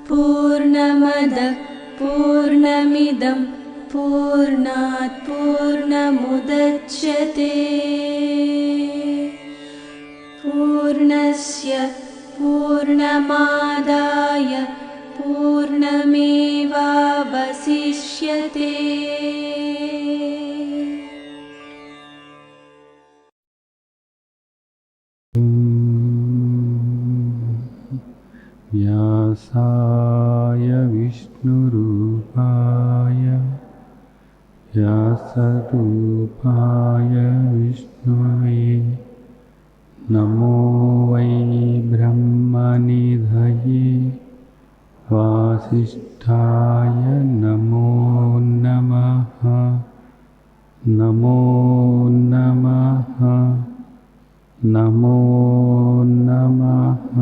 पूर्णमदः पूर्णमिदं पूर्णात् पूर्णमुदच्यते पूर्णस्य पूर्णमादाय पूर्णमेवावशिष्यते। व्यासाय विष्णुरूपाय व्यासरूपाय विष्णवे नमो वै ब्रह्मनिधये वासिष्ठाय नमो नमः। नमो नमः नमो नमः।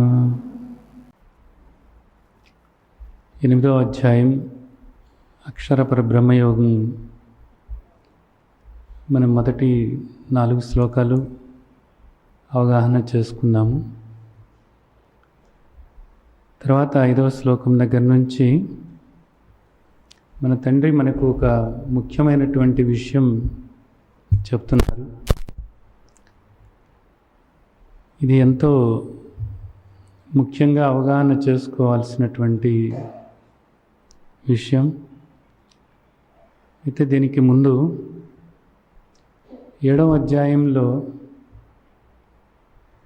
8వ అధ్యాయం అక్షర పరబ్రహ్మయోగం. మనం మొదటి 4 శ్లోకాలు అవగాహన చేసుకున్నాము. తర్వాత 5వ శ్లోకం దగ్గర నుంచి మన తండ్రి మనకు ఒక ముఖ్యమైనటువంటి విషయం చెప్తున్నారు. ఇది ఎంతో ముఖ్యంగా అవగాహన చేసుకోవాల్సినటువంటి విషయం. అయితే దీనికి ముందు 7వ అధ్యాయంలో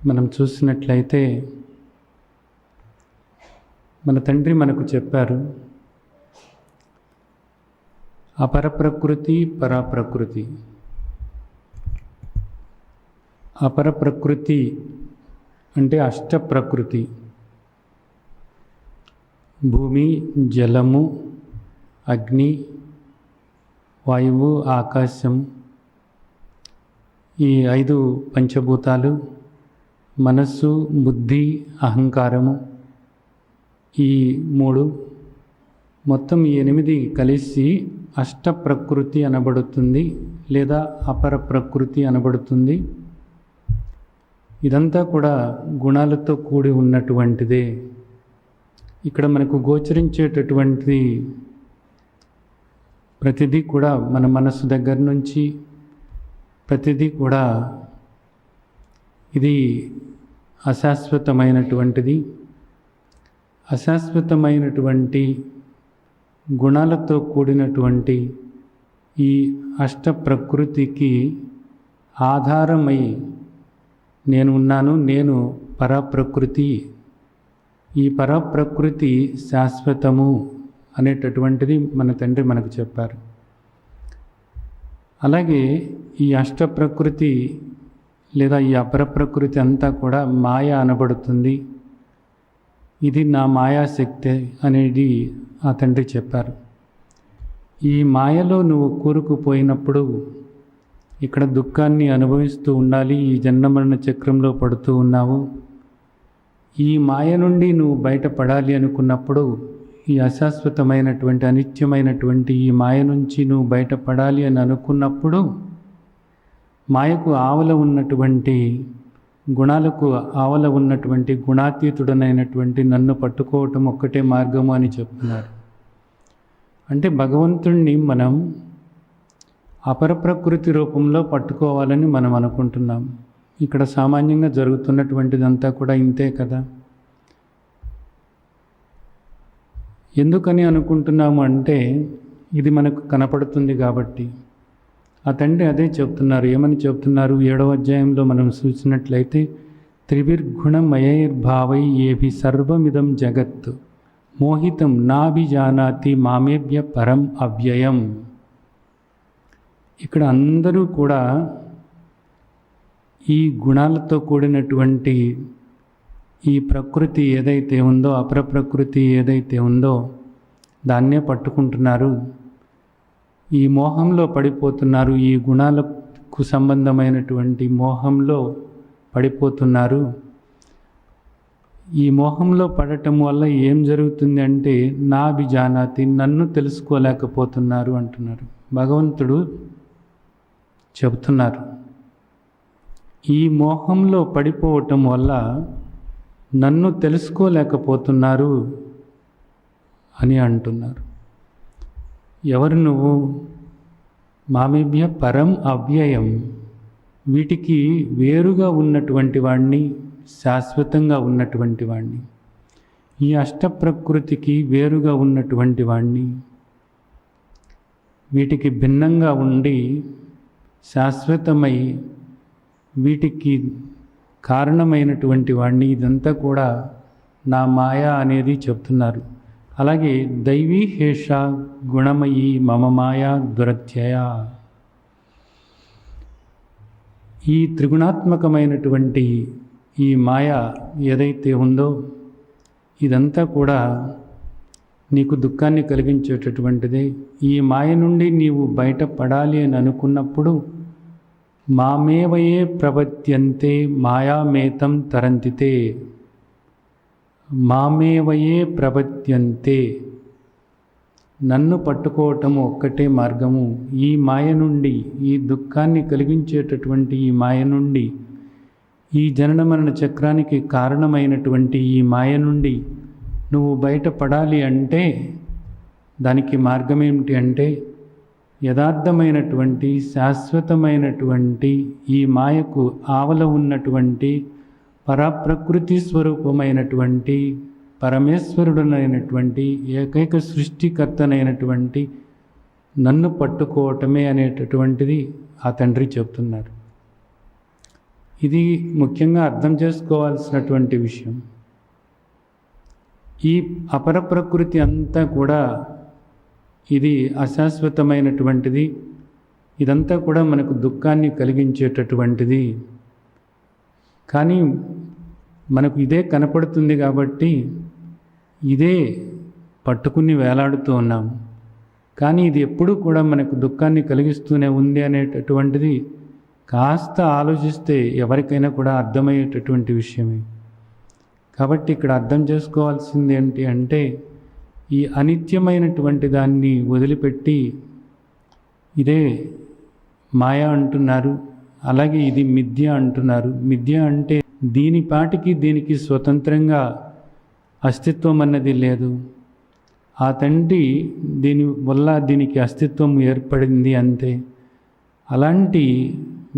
మనం చూసినట్లయితే మన తండ్రి మనకు చెప్పారు, అపరప్రకృతి పరాప్రకృతి. అపరప్రకృతి అంటే అష్టప్రకృతి, భూమి, జలము, అగ్ని, వాయువు, ఆకాశం, ఈ 5 పంచభూతాలు, మనస్సు, బుద్ధి, అహంకారము, ఈ 3 మొత్తం ఈ 8 కలిసి అష్టప్రకృతి అనబడుతుంది లేదా అపర ప్రకృతి అనబడుతుంది. ఇదంతా కూడా గుణాలతో కూడి ఉన్నటువంటిదే. ఇక్కడ మనకు గోచరించేటటువంటి ప్రతిదీ కూడా మన మనస్సు దగ్గర నుంచి ప్రతిదీ కూడా ఇది అశాశ్వతమైనటువంటిది. అశాశ్వతమైనటువంటి గుణాలతో కూడినటువంటి ఈ అష్ట ప్రకృతికి ఆధారమై నేను ఉన్నాను, నేను పరప్రకృతి, ఈ పరప్రకృతి శాశ్వతము అనేటటువంటిది మన తండ్రి మనకు చెప్పారు. అలాగే ఈ అష్ట ప్రకృతి లేదా ఈ అపర ప్రకృతి అంతా కూడా మాయ అనబడుతుంది. ఇది నా మాయాశక్తి అనేది ఆ తండ్రి చెప్పారు. ఈ మాయలో నువ్వు కూరుకుపోయినప్పుడు ఇక్కడ దుఃఖాన్ని అనుభవిస్తూ ఉండాలి. ఈ జన్మమరణ చక్రంలో పడుతూ ఉన్నావు. ఈ మాయ నుండి నువ్వు బయటపడాలి అనుకున్నప్పుడు, ఈ అశాశ్వతమైనటువంటి అనిత్యమైనటువంటి ఈ మాయ నుంచి నువ్వు బయటపడాలి అని అనుకున్నప్పుడు, మాయకు ఆవల ఉన్నటువంటి గుణాలకు ఆవల ఉన్నటువంటి గుణాతీతుడనైనటువంటి నన్ను పట్టుకోవటం ఒక్కటే మార్గము అని చెప్తున్నారు. అంటే భగవంతుణ్ణి మనం అపరప్రకృతి రూపంలో పట్టుకోవాలని మనం అనుకుంటున్నాం. ఇక్కడ సామాన్యంగా జరుగుతున్నటువంటిదంతా కూడా ఇంతే కదా. ఎందుకని అనుకుంటున్నాము అంటే ఇది మనకు కనపడుతుంది కాబట్టి. ఆ తండ్రి అదే చెప్తున్నారు. ఏమని చెప్తున్నారు? 7వ అధ్యాయంలో మనం చూసినట్లయితే త్రివిర్గుణమయైర్భావై ఏభి సర్వమిదం జగత్ మోహితం నాభిజానాతి మామేభ్య పరం అవ్యయం. ఇక్కడ అందరూ కూడా ఈ గుణాలతో కూడినటువంటి ఈ ప్రకృతి ఏదైతే ఉందో, అపర ప్రకృతి ఏదైతే ఉందో దాన్నే పట్టుకుంటున్నారు. ఈ మోహంలో పడిపోతున్నారు. ఈ గుణాలకు సంబంధమైనటువంటి మోహంలో పడిపోతున్నారు. ఈ మోహంలో పడటం వల్ల ఏం జరుగుతుంది అంటే నాభిజానాతి, నన్ను తెలుసుకోలేకపోతున్నారు అంటున్నారు. భగవంతుడు చెబుతున్నారు. ఈ మోహంలో పడిపోవటం వల్ల నన్ను తెలుసుకోలేకపోతున్నారు అని అంటున్నారు. ఎవరు నువ్వు? మామేభ్య పరం అవ్యయం, వీటికి వేరుగా ఉన్నటువంటి వాణ్ణి, శాశ్వతంగా ఉన్నటువంటి వాణ్ణి, ఈ అష్టప్రకృతికి వేరుగా ఉన్నటువంటి వాణ్ణి, వీటికి భిన్నంగా ఉండి శాశ్వతమై వీటికి కారణమైనటువంటి వాణ్ణి, ఇదంతా కూడా నా మాయా అనేది చెప్తున్నారు. అలాగే దైవీ హేష గుణమయీ మమ మాయా దురత్యయ, ఈ త్రిగుణాత్మకమైనటువంటి ఈ మాయ ఏదైతే ఉందో ఇదంతా కూడా నీకు దుఃఖాన్ని కలిగించేటటువంటిదే. ఈ మాయ నుండి నీవు బయటపడాలి అని అనుకున్నప్పుడు మామేవయే ప్రపద్యంతే మాయామేతం తరంతితే, మామేవయే ప్రపద్యంతే, నన్ను పట్టుకోవటము ఒక్కటే మార్గము. ఈ మాయ నుండి, ఈ దుఃఖాన్ని కలిగించేటటువంటి ఈ మాయ నుండి, ఈ జనన మరణ చక్రానికి కారణమైనటువంటి ఈ మాయ నుండి నువ్వు బయటపడాలి అంటే దానికి మార్గం ఏమిటి అంటే యథార్థమైనటువంటి శాశ్వతమైనటువంటి ఈ మాయకు ఆవల ఉన్నటువంటి పరప్రకృతి స్వరూపమైనటువంటి పరమేశ్వరుడునైనటువంటి ఏకైక సృష్టికర్తనైనటువంటి నన్ను పట్టుకోవటమే అనేటటువంటిది ఆ తండ్రి చెప్తున్నారు. ఇది ముఖ్యంగా అర్థం చేసుకోవాల్సినటువంటి విషయం. ఈ అపర ప్రకృతి అంతా కూడా ఇది అశాశ్వతమైనటువంటిది, ఇదంతా కూడా మనకు దుఃఖాన్ని కలిగించేటటువంటిది. కానీ మనకు ఇదే కనపడుతుంది కాబట్టి ఇదే పట్టుకుని వేలాడుతూ ఉన్నాము. కానీ ఇది ఎప్పుడూ కూడా మనకు దుఃఖాన్ని కలిగిస్తూనే ఉంది అనేటటువంటిది కాస్త ఆలోచిస్తే ఎవరికైనా కూడా అర్థమయ్యేటటువంటి విషయమే. కాబట్టి ఇక్కడ అర్థం చేసుకోవాల్సింది ఏంటి అంటే ఈ అనిత్యమైనటువంటి దాన్ని వదిలిపెట్టి ఇదే మాయ అంటున్నారు, అలాగే ఇది మిథ్య అంటున్నారు. మిథ్య అంటే దీని పాటికి దీనికి స్వతంత్రంగా అస్తిత్వం అన్నది లేదు. ఆ తండ్రి దీని వల్ల దీనికి అస్తిత్వం ఏర్పడింది అంతే. అలాంటి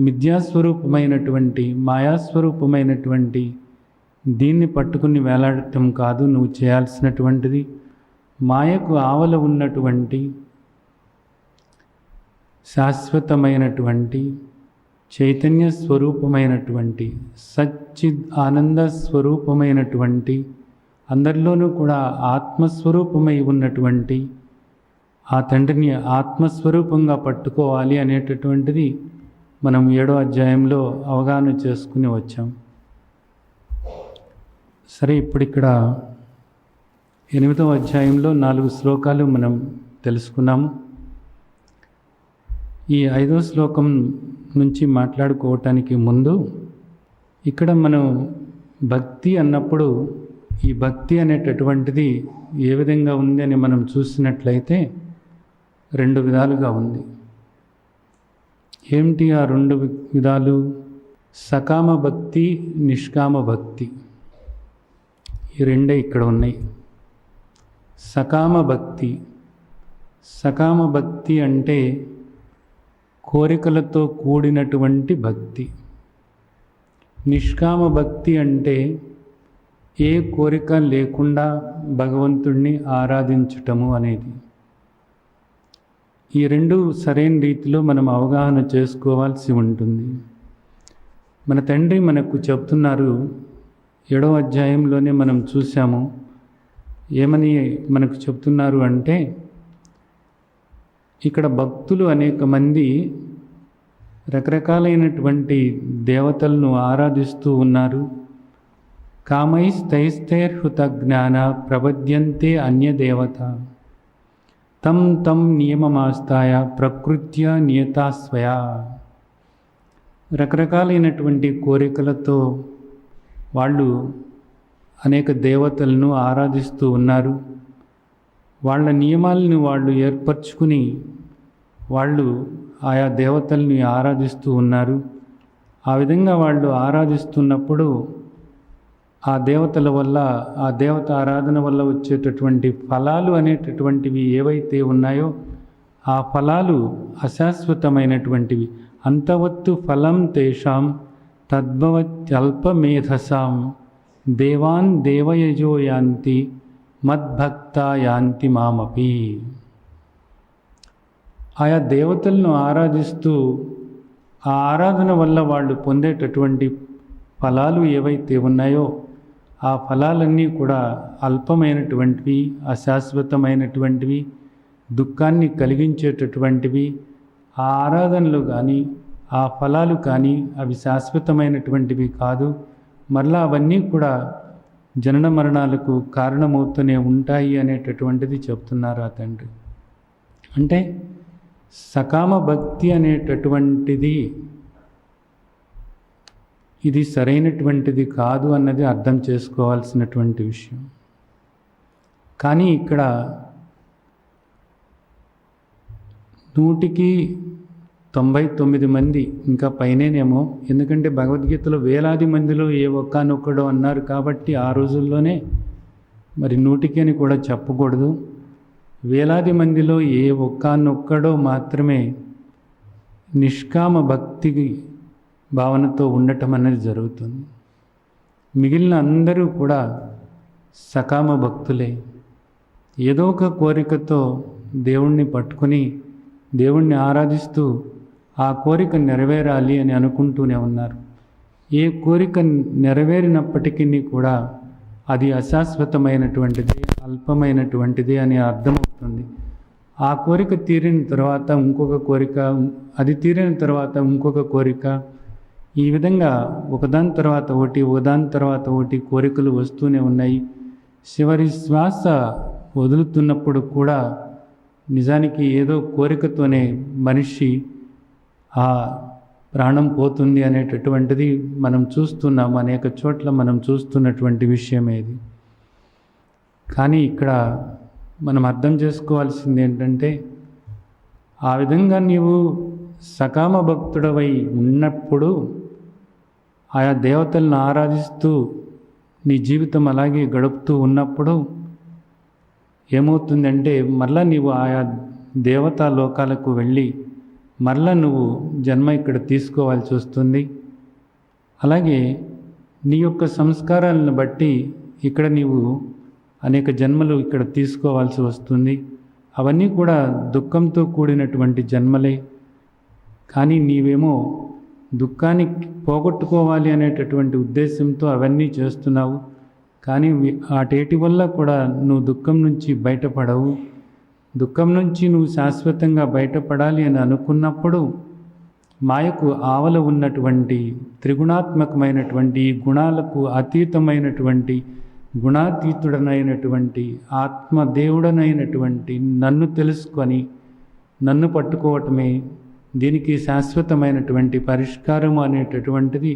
మిథ్యాస్వరూపమైనటువంటి మాయాస్వరూపమైనటువంటి దీన్ని పట్టుకుని వేలాడటం కాదు నువ్వు చేయాల్సినటువంటిది. మాయకు ఆవల ఉన్నటువంటి శాశ్వతమైనటువంటి చైతన్య స్వరూపమైనటువంటి సచ్చిద్ ఆనంద స్వరూపమైనటువంటి అందరిలోనూ కూడా ఆత్మస్వరూపమై ఉన్నటువంటి ఆ తండ్రిని ఆత్మస్వరూపంగా పట్టుకోవాలి అనేటటువంటిది మనం 7వ అధ్యాయంలో అవగాహన చేసుకుని వచ్చాం. సరే, ఇప్పుడు ఇక్కడ 8వ అధ్యాయంలో 4 శ్లోకాలు మనం తెలుసుకున్నాము. ఈ 5వ శ్లోకం నుంచి మాట్లాడుకోవటానికి ముందు ఇక్కడ మనం భక్తి అన్నప్పుడు ఈ భక్తి అనేటటువంటిది ఏ విధంగా ఉంది అని మనం చూసినట్లయితే 2 విధాలుగా ఉంది. ఏమిటి ఆ 2 విధాలు? సకామ భక్తి, నిష్కామ భక్తి, ఈ రెండే ఇక్కడ ఉన్నాయి. సకామ భక్తి, సకామ భక్తి అంటే కోరికలతో కూడినటువంటి భక్తి. నిష్కామ భక్తి అంటే ఏ కోరిక లేకుండా భగవంతుణ్ణి ఆరాధించటము అనేది. ఈ 2 సరైన రీతిలో మనం అవగాహన చేసుకోవాల్సి ఉంటుంది. మన తండ్రి మనకు చెప్తున్నారు, 7వ అధ్యాయంలోనే మనం చూసాము. ఏమని మనకు చెప్తున్నారు అంటే ఇక్కడ భక్తులు అనేక మంది రకరకాలైనటువంటి దేవతలను ఆరాధిస్తూ ఉన్నారు. కామైస్తైస్తైర్హృత జ్ఞాన ప్రపద్యంతే అన్యదేవత తం తం నియమమాస్తాయ ప్రకృత్యా నియతాస్వయా. రకరకాలైనటువంటి కోరికలతో వాళ్ళు అనేక దేవతలను ఆరాధిస్తూ ఉన్నారు. వాళ్ళ నియమాలను వాళ్ళు ఏర్పరచుకుని వాళ్ళు ఆయా దేవతల్ని ఆరాధిస్తూ ఉన్నారు. ఆ విధంగా వాళ్ళు ఆరాధిస్తున్నప్పుడు ఆ దేవతల వల్ల, ఆ దేవత ఆరాధన వల్ల వచ్చేటటువంటి ఫలాలు అనేటటువంటివి ఏవైతే ఉన్నాయో ఆ ఫలాలు అశాశ్వతమైనటువంటివి. అంతవత్తు ఫలం తేషాం తద్భవత్యల్పమేధసాం దేవాన్ దేవయజో యాంతి మద్భక్త యాంతి మామపి. ఆయా దేవతలను ఆరాధిస్తూ ఆ ఆరాధన వల్ల వాళ్ళు పొందేటటువంటి ఫలాలు ఏవైతే ఉన్నాయో ఆ ఫలాలన్నీ కూడా అల్పమైనటువంటివి, అశాశ్వతమైనటువంటివి, దుఃఖాన్ని కలిగించేటటువంటివి. ఆ ఆరాధనలు కానీ ఆ ఫలాలు కానీ అవి శాశ్వతమైనటువంటివి కాదు. మరలా అవన్నీ కూడా జనన మరణాలకు కారణమవుతూనే ఉంటాయి అనేటటువంటిది చెప్తున్నారు ఆ తండ్రి. అంటే సకామ భక్తి అనేటటువంటిది ఇది సరైనటువంటిది కాదు అన్నది అర్థం చేసుకోవాల్సినటువంటి విషయం. కానీ ఇక్కడ 199 మంది ఇంకా పైనేనేమో, ఎందుకంటే భగవద్గీతలో వేలాది మందిలో ఏ ఒక్కనొక్కడో అన్నారు కాబట్టి ఆ రోజుల్లోనే మరి 100కి అని కూడా చెప్పకూడదు. వేలాది మందిలో ఏ ఒక్కనొక్కడో మాత్రమే నిష్కామ భక్తి భావనతో ఉండటం అనేది జరుగుతుంది. మిగిలిన అందరూ కూడా సకామ భక్తులే. ఏదో ఒక కోరికతో దేవుణ్ణి పట్టుకొని దేవుణ్ణి ఆరాధిస్తూ ఆ కోరిక నెరవేరాలి అని అనుకుంటూనే ఉన్నారు. ఏ కోరిక నెరవేరినప్పటికీ కూడా అది అశాశ్వతమైనటువంటిది, అల్పమైనటువంటిది అని అర్థమవుతుంది. ఆ కోరిక తీరిన తర్వాత ఇంకొక కోరిక, అది తీరిన తర్వాత ఇంకొక కోరిక, ఈ విధంగా ఒకదాని తర్వాత ఒకటి, ఒకదాని తర్వాత ఒకటి కోరికలు వస్తూనే ఉన్నాయి. చివరి శ్వాస వదులుతున్నప్పుడు కూడా నిజానికి ఏదో కోరికతోనే మనిషి ఆ ప్రాణం పోతుంది అనేటటువంటిది మనం చూస్తున్నాం. అనేక చోట్ల మనం చూస్తున్నటువంటి విషయం ఏది. కానీ ఇక్కడ మనం అర్థం చేసుకోవాల్సింది ఏంటంటే, ఆ విధంగా నీవు సకామ భక్తుడవై ఉన్నప్పుడు, ఆయా దేవతలను ఆరాధిస్తూ నీ జీవితం అలాగే గడుపుతూ ఉన్నప్పుడు ఏమవుతుందంటే, మరలా నీవు ఆయా దేవతా లోకాలకు వెళ్ళి మరలా నువ్వు జన్మ ఇక్కడ తీసుకోవాల్సి వస్తుంది. అలాగే నీ యొక్క సంస్కారాలను బట్టి ఇక్కడ నీవు అనేక జన్మలు ఇక్కడ తీసుకోవాల్సి వస్తుంది. అవన్నీ కూడా దుఃఖంతో కూడినటువంటి జన్మలే. కానీ నీవేమో దుఃఖాన్ని పోగొట్టుకోవాలి అనేటటువంటి ఉద్దేశంతో అవన్నీ చేస్తున్నావు. కానీ వాటి వల్ల కూడా నువ్వు దుఃఖం నుంచి బయటపడవు. దుఃఖం నుంచి నువ్వు శాశ్వతంగా బయటపడాలి అని అనుకున్నప్పుడు మాయకు ఆవల ఉన్నటువంటి త్రిగుణాత్మకమైనటువంటి గుణాలకు అతీతమైనటువంటి గుణాతీతుడనైనటువంటి ఆత్మదేవుడనైనటువంటి నన్ను తెలుసుకొని నన్ను పట్టుకోవటమే దీనికి శాశ్వతమైనటువంటి పరిష్కారం అనేటటువంటిది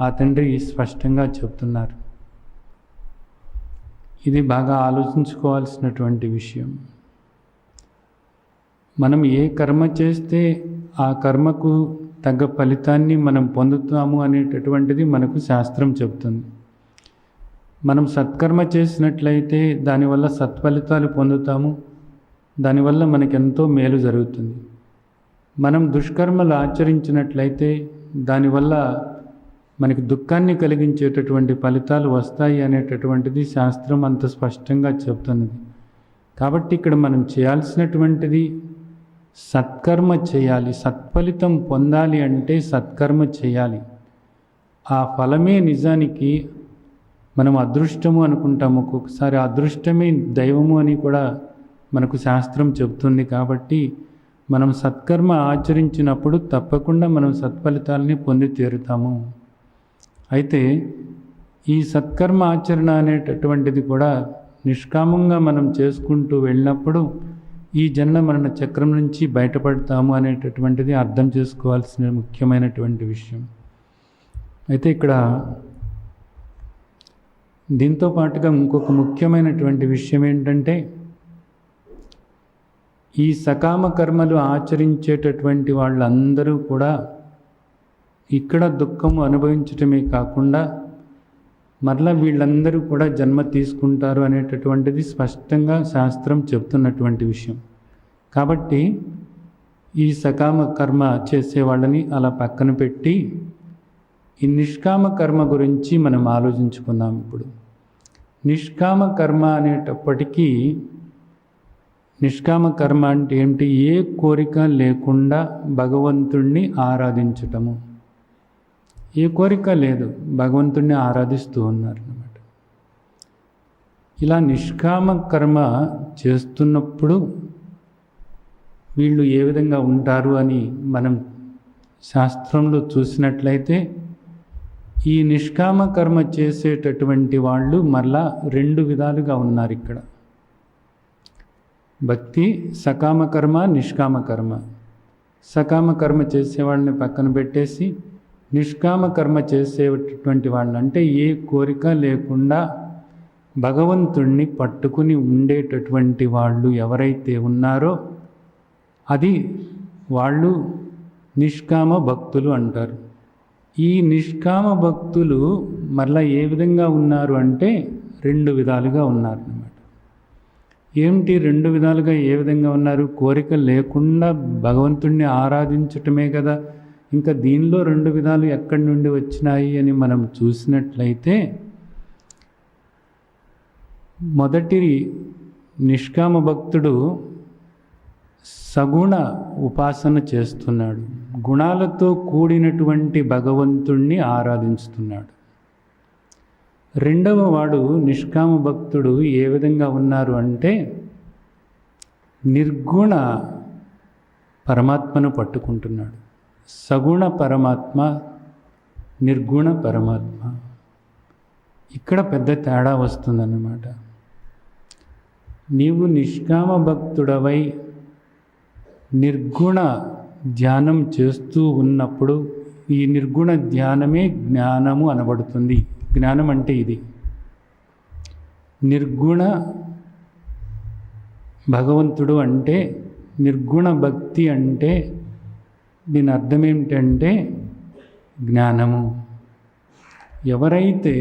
ఆ తండ్రి స్పష్టంగా చెప్తున్నారు. ఇది బాగా ఆలోచించుకోవాల్సినటువంటి విషయం. మనం ఏ కర్మ చేస్తే ఆ కర్మకు తగ్గ ఫలితాన్ని మనం పొందుతాము అనేటటువంటిది మనకు శాస్త్రం చెబుతుంది. మనం సత్కర్మ చేసినట్లయితే దానివల్ల సత్ఫలితాలు పొందుతాము. దానివల్ల మనకెంతో మేలు జరుగుతుంది. మనం దుష్కర్మలు ఆచరించినట్లయితే దానివల్ల మనకి దుఃఖాన్ని కలిగించేటటువంటి ఫలితాలు వస్తాయి అనేటటువంటిది శాస్త్రం అంత స్పష్టంగా చెప్తున్నది. కాబట్టి ఇక్కడ మనం చేయాల్సినటువంటిది సత్కర్మ చేయాలి. సత్ఫలితం పొందాలి అంటే సత్కర్మ చేయాలి. ఆ ఫలమే నిజానికి మనం అదృష్టము అనుకుంటాము. ఒక్కొక్కసారి అదృష్టమే దైవము అని కూడా మనకు శాస్త్రం చెబుతుంది. కాబట్టి మనం సత్కర్మ ఆచరించినప్పుడు తప్పకుండా మనం సత్ఫలితాలని పొంది తీరుతాము. అయితే ఈ సత్కర్మ ఆచరణ అనేటటువంటిది కూడా నిష్కామంగా మనం చేసుకుంటూ వెళ్ళినప్పుడు ఈ జన్మ మరణ చక్రం నుంచి బయటపడతాము అనేటటువంటిది అర్థం చేసుకోవాల్సిన ముఖ్యమైనటువంటి విషయం. అయితే ఇక్కడ దీంతో పాటుగా ఇంకొక ముఖ్యమైనటువంటి విషయం ఏంటంటే, ఈ సకామ కర్మలు ఆచరించేటటువంటి వాళ్ళందరూ కూడా ఇక్కడ దుఃఖము అనుభవించటమే కాకుండా మరలా వీళ్ళందరూ కూడా జన్మ తీసుకుంటారు అనేటటువంటిది స్పష్టంగా శాస్త్రం చెప్తున్నటువంటి విషయం. కాబట్టి ఈ సకామ కర్మ చేసే వాళ్ళని అలా పక్కన పెట్టి ఈ నిష్కామ కర్మ గురించి మనం ఆలోచించుకుందాం. ఇప్పుడు నిష్కామ కర్మ అనేటప్పటికీ నిష్కామ కర్మ అంటే ఏమిటి? ఏ కోరిక లేకుండా భగవంతుణ్ణి ఆరాధించటము. ఏ కోరిక లేదు, భగవంతుణ్ణి ఆరాధిస్తూ ఉన్నారన్నమాట. ఇలా నిష్కామ కర్మ చేస్తున్నప్పుడు వీళ్ళు ఏ విధంగా ఉంటారు అని మనం శాస్త్రంలో చూసినట్లయితే ఈ నిష్కామ కర్మ చేసేటటువంటి వాళ్ళు మరలా 2 విధాలుగా ఉన్నారు ఇక్కడ. భక్తి సకామ కర్మ, నిష్కామ కర్మ. సకామ కర్మ చేసేవాళ్ళని పక్కన పెట్టేసి నిష్కామ కర్మ చేసేటటువంటి వాళ్ళు అంటే ఏ కోరిక లేకుండా భగవంతుణ్ణి పట్టుకుని ఉండేటటువంటి వాళ్ళు ఎవరైతే ఉన్నారో అది వాళ్ళు నిష్కామ భక్తులు అంటారు. ఈ నిష్కామ భక్తులు మరలా ఏ విధంగా ఉన్నారు అంటే 2 విధాలుగా ఉన్నారు అన్నమాట. ఏమిటి 2 విధాలుగా ఏ విధంగా ఉన్నారు? కోరిక లేకుండా భగవంతుణ్ణి ఆరాధించటమే కదా. ఇంకా దీనిలో 2 విధాలు ఎక్కడి నుండి వచ్చినాయి అని మనం చూసినట్లయితే మొదటి నిష్కామ భక్తుడు సగుణ ఉపాసన చేస్తున్నాడు, గుణాలతో కూడినటువంటి భగవంతుణ్ణి ఆరాధిస్తున్నాడు. రెండవ వాడు నిష్కామ భక్తుడు ఏ విధంగా ఉన్నారు అంటే నిర్గుణ పరమాత్మను పట్టుకుంటున్నాడు. సగుణ పరమాత్మ, నిర్గుణ పరమాత్మ, ఇక్కడ పెద్ద తేడా వస్తుందన్నమాట. నీవు నిష్కామ భక్తుడవై నిర్గుణ ధ్యానం చేస్తూ ఉన్నప్పుడు ఈ నిర్గుణ ధ్యానమే జ్ఞానము అనబడుతుంది. జ్ఞానం అంటే ఇది. నిర్గుణ భగవంతుడు అంటే, నిర్గుణ భక్తి అంటే దీని అర్థం ఏమిటంటే జ్ఞానము. ఎవరైతే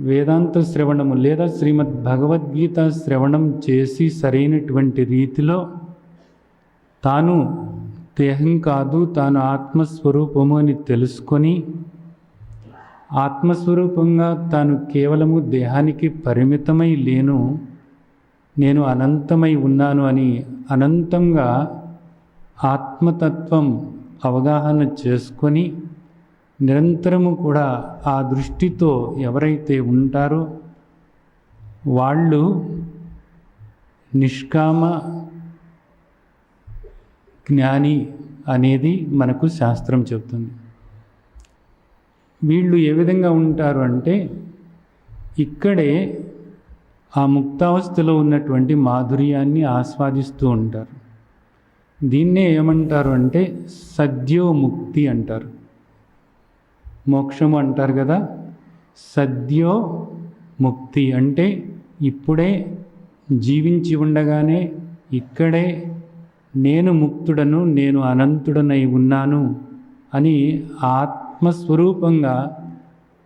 వేదాంత శ్రవణము లేదా శ్రీమద్ భగవద్గీత శ్రవణం చేసి సరైనటువంటి రీతిలో తాను దేహం కాదు, తాను ఆత్మస్వరూపము అని తెలుసుకొని ఆత్మస్వరూపంగా తాను కేవలము దేహానికి పరిమితమై లేను, నేను అనంతమై ఉన్నాను అని అనంతంగా ఆత్మతత్వం అవగాహన చేసుకొని నిరంతరము కూడా ఆ దృష్టితో ఎవరైతే ఉంటారో వాళ్ళు నిష్కామ జ్ఞాని అనేది మనకు శాస్త్రం చెబుతుంది. వీళ్ళు ఏ విధంగా ఉంటారు అంటే ఇక్కడే ఆ ముక్తావస్థలో ఉన్నటువంటి మాధుర్యాన్ని ఆస్వాదిస్తూ ఉంటారు. దీన్నే ఏమంటారు అంటే సద్యోముక్తి అంటారు. మోక్షము అంటారు కదా, సద్యోముక్తి అంటే ఇప్పుడే జీవించి ఉండగానే ఇక్కడే నేను ముక్తుడను, నేను అనంతుడనై ఉన్నాను అని ఆత్మస్వరూపంగా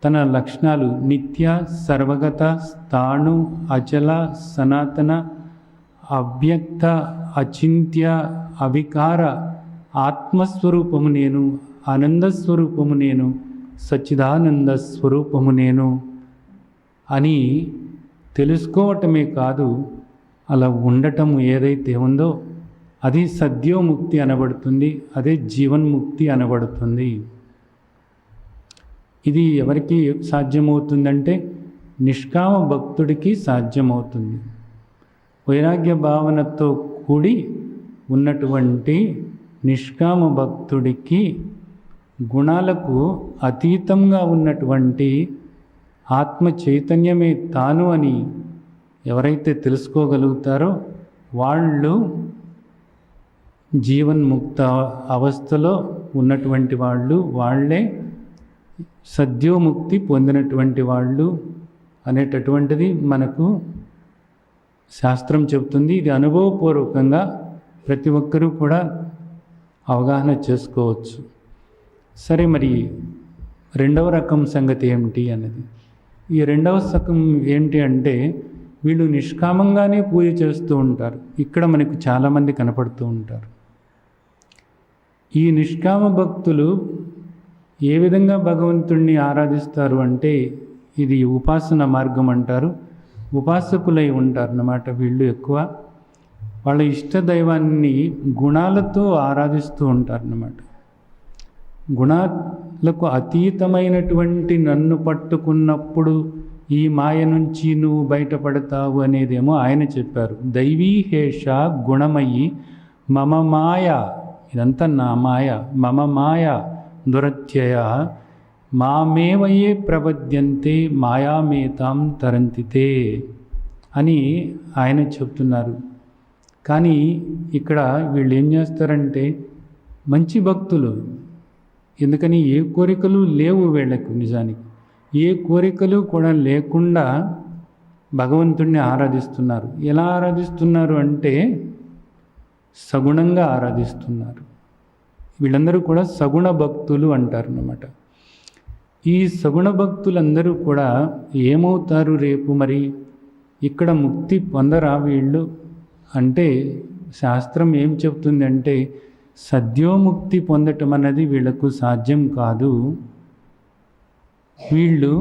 తన లక్షణాలు నిత్య, సర్వగత, స్థాణు, అచల, సనాతన, అవ్యక్త, అచింత్య, అవికార ఆత్మస్వరూపము నేను, ఆనందస్వరూపము నేను, సచ్చిదానంద స్వరూపము నేను అని తెలుసుకోవటమే కాదు, అలా ఉండటము ఏదైతే ఉందో అది సద్యోముక్తి అనబడుతుంది, అదే జీవన్ముక్తి అనబడుతుంది. ఇది ఎవరికి సాధ్యమవుతుందంటే నిష్కామ భక్తుడికి సాధ్యమవుతుంది. వైరాగ్య భావనతో కూడి ఉన్నటువంటి నిష్కామ భక్తుడికి గుణాలకు అతీతంగా ఉన్నటువంటి ఆత్మ చైతన్యమే తాను అని ఎవరైతే తెలుసుకోగలుగుతారో వాళ్ళు జీవన్ముక్త అవస్థలో ఉన్నటువంటి వాళ్ళు, వాళ్ళే సద్యోముక్తి పొందినటువంటి వాళ్ళు అనేటటువంటిది మనకు శాస్త్రం చెబుతుంది. ఇది అనుభవపూర్వకంగా ప్రతి ఒక్కరూ కూడా అవగాహన చేసుకోవచ్చు. సరే, మరి రెండవ రకం సంగతి ఏమిటి అన్నది. ఈ రెండవ రకం ఏంటి అంటే వీళ్ళు నిష్కామంగానే పూజ చేస్తూ ఉంటారు. ఇక్కడ మనకు చాలామంది కనపడుతూ ఉంటారు. ఈ నిష్కామ భక్తులు ఏ విధంగా భగవంతుణ్ణి ఆరాధిస్తారు అంటే ఇది ఉపాసన మార్గం అంటారు. ఉపాసకులై ఉంటారు అన్నమాట. వీళ్ళు ఎక్కువ వాళ్ళ ఇష్ట దైవాన్ని గుణాలతో ఆరాధిస్తూ ఉంటారు అన్నమాట. గుణాలకు అతీతమైనటువంటి నన్ను పట్టుకున్నప్పుడు ఈ మాయ నుంచి నువ్వు బయటపడతావు అనేదేమో ఆయన చెప్పారు. దైవీహేష గుణమయి మమ మాయ, ఇదంతా నా మాయ, మమ మాయ దురత్యయ మామేవయే ప్రపద్యంతే మాయామేతాం తరంతితే అని ఆయన చెప్తున్నారు. కానీ ఇక్కడ వీళ్ళు ఏం చేస్తారంటే మంచి భక్తులు, ఎందుకని ఏ కోరికలు లేవు వీళ్ళకు, నిజానికి ఏ కోరికలు కూడా లేకుండా భగవంతుణ్ణి ఆరాధిస్తున్నారు. ఎలా ఆరాధిస్తున్నారు అంటే సగుణంగా ఆరాధిస్తున్నారు. వీళ్ళందరూ కూడా సగుణ భక్తులు అంటారు అన్నమాట. ఈ సగుణ భక్తులందరూ కూడా ఏమవుతారు రేపు? మరి ఇక్కడ ముక్తి పొందరా వీళ్ళు అంటే శాస్త్రం ఏం చెప్తుంది అంటే సద్యోముక్తి పొందటం అన్నది వీళ్లకు సాధ్యం కాదు. వీళ్ళు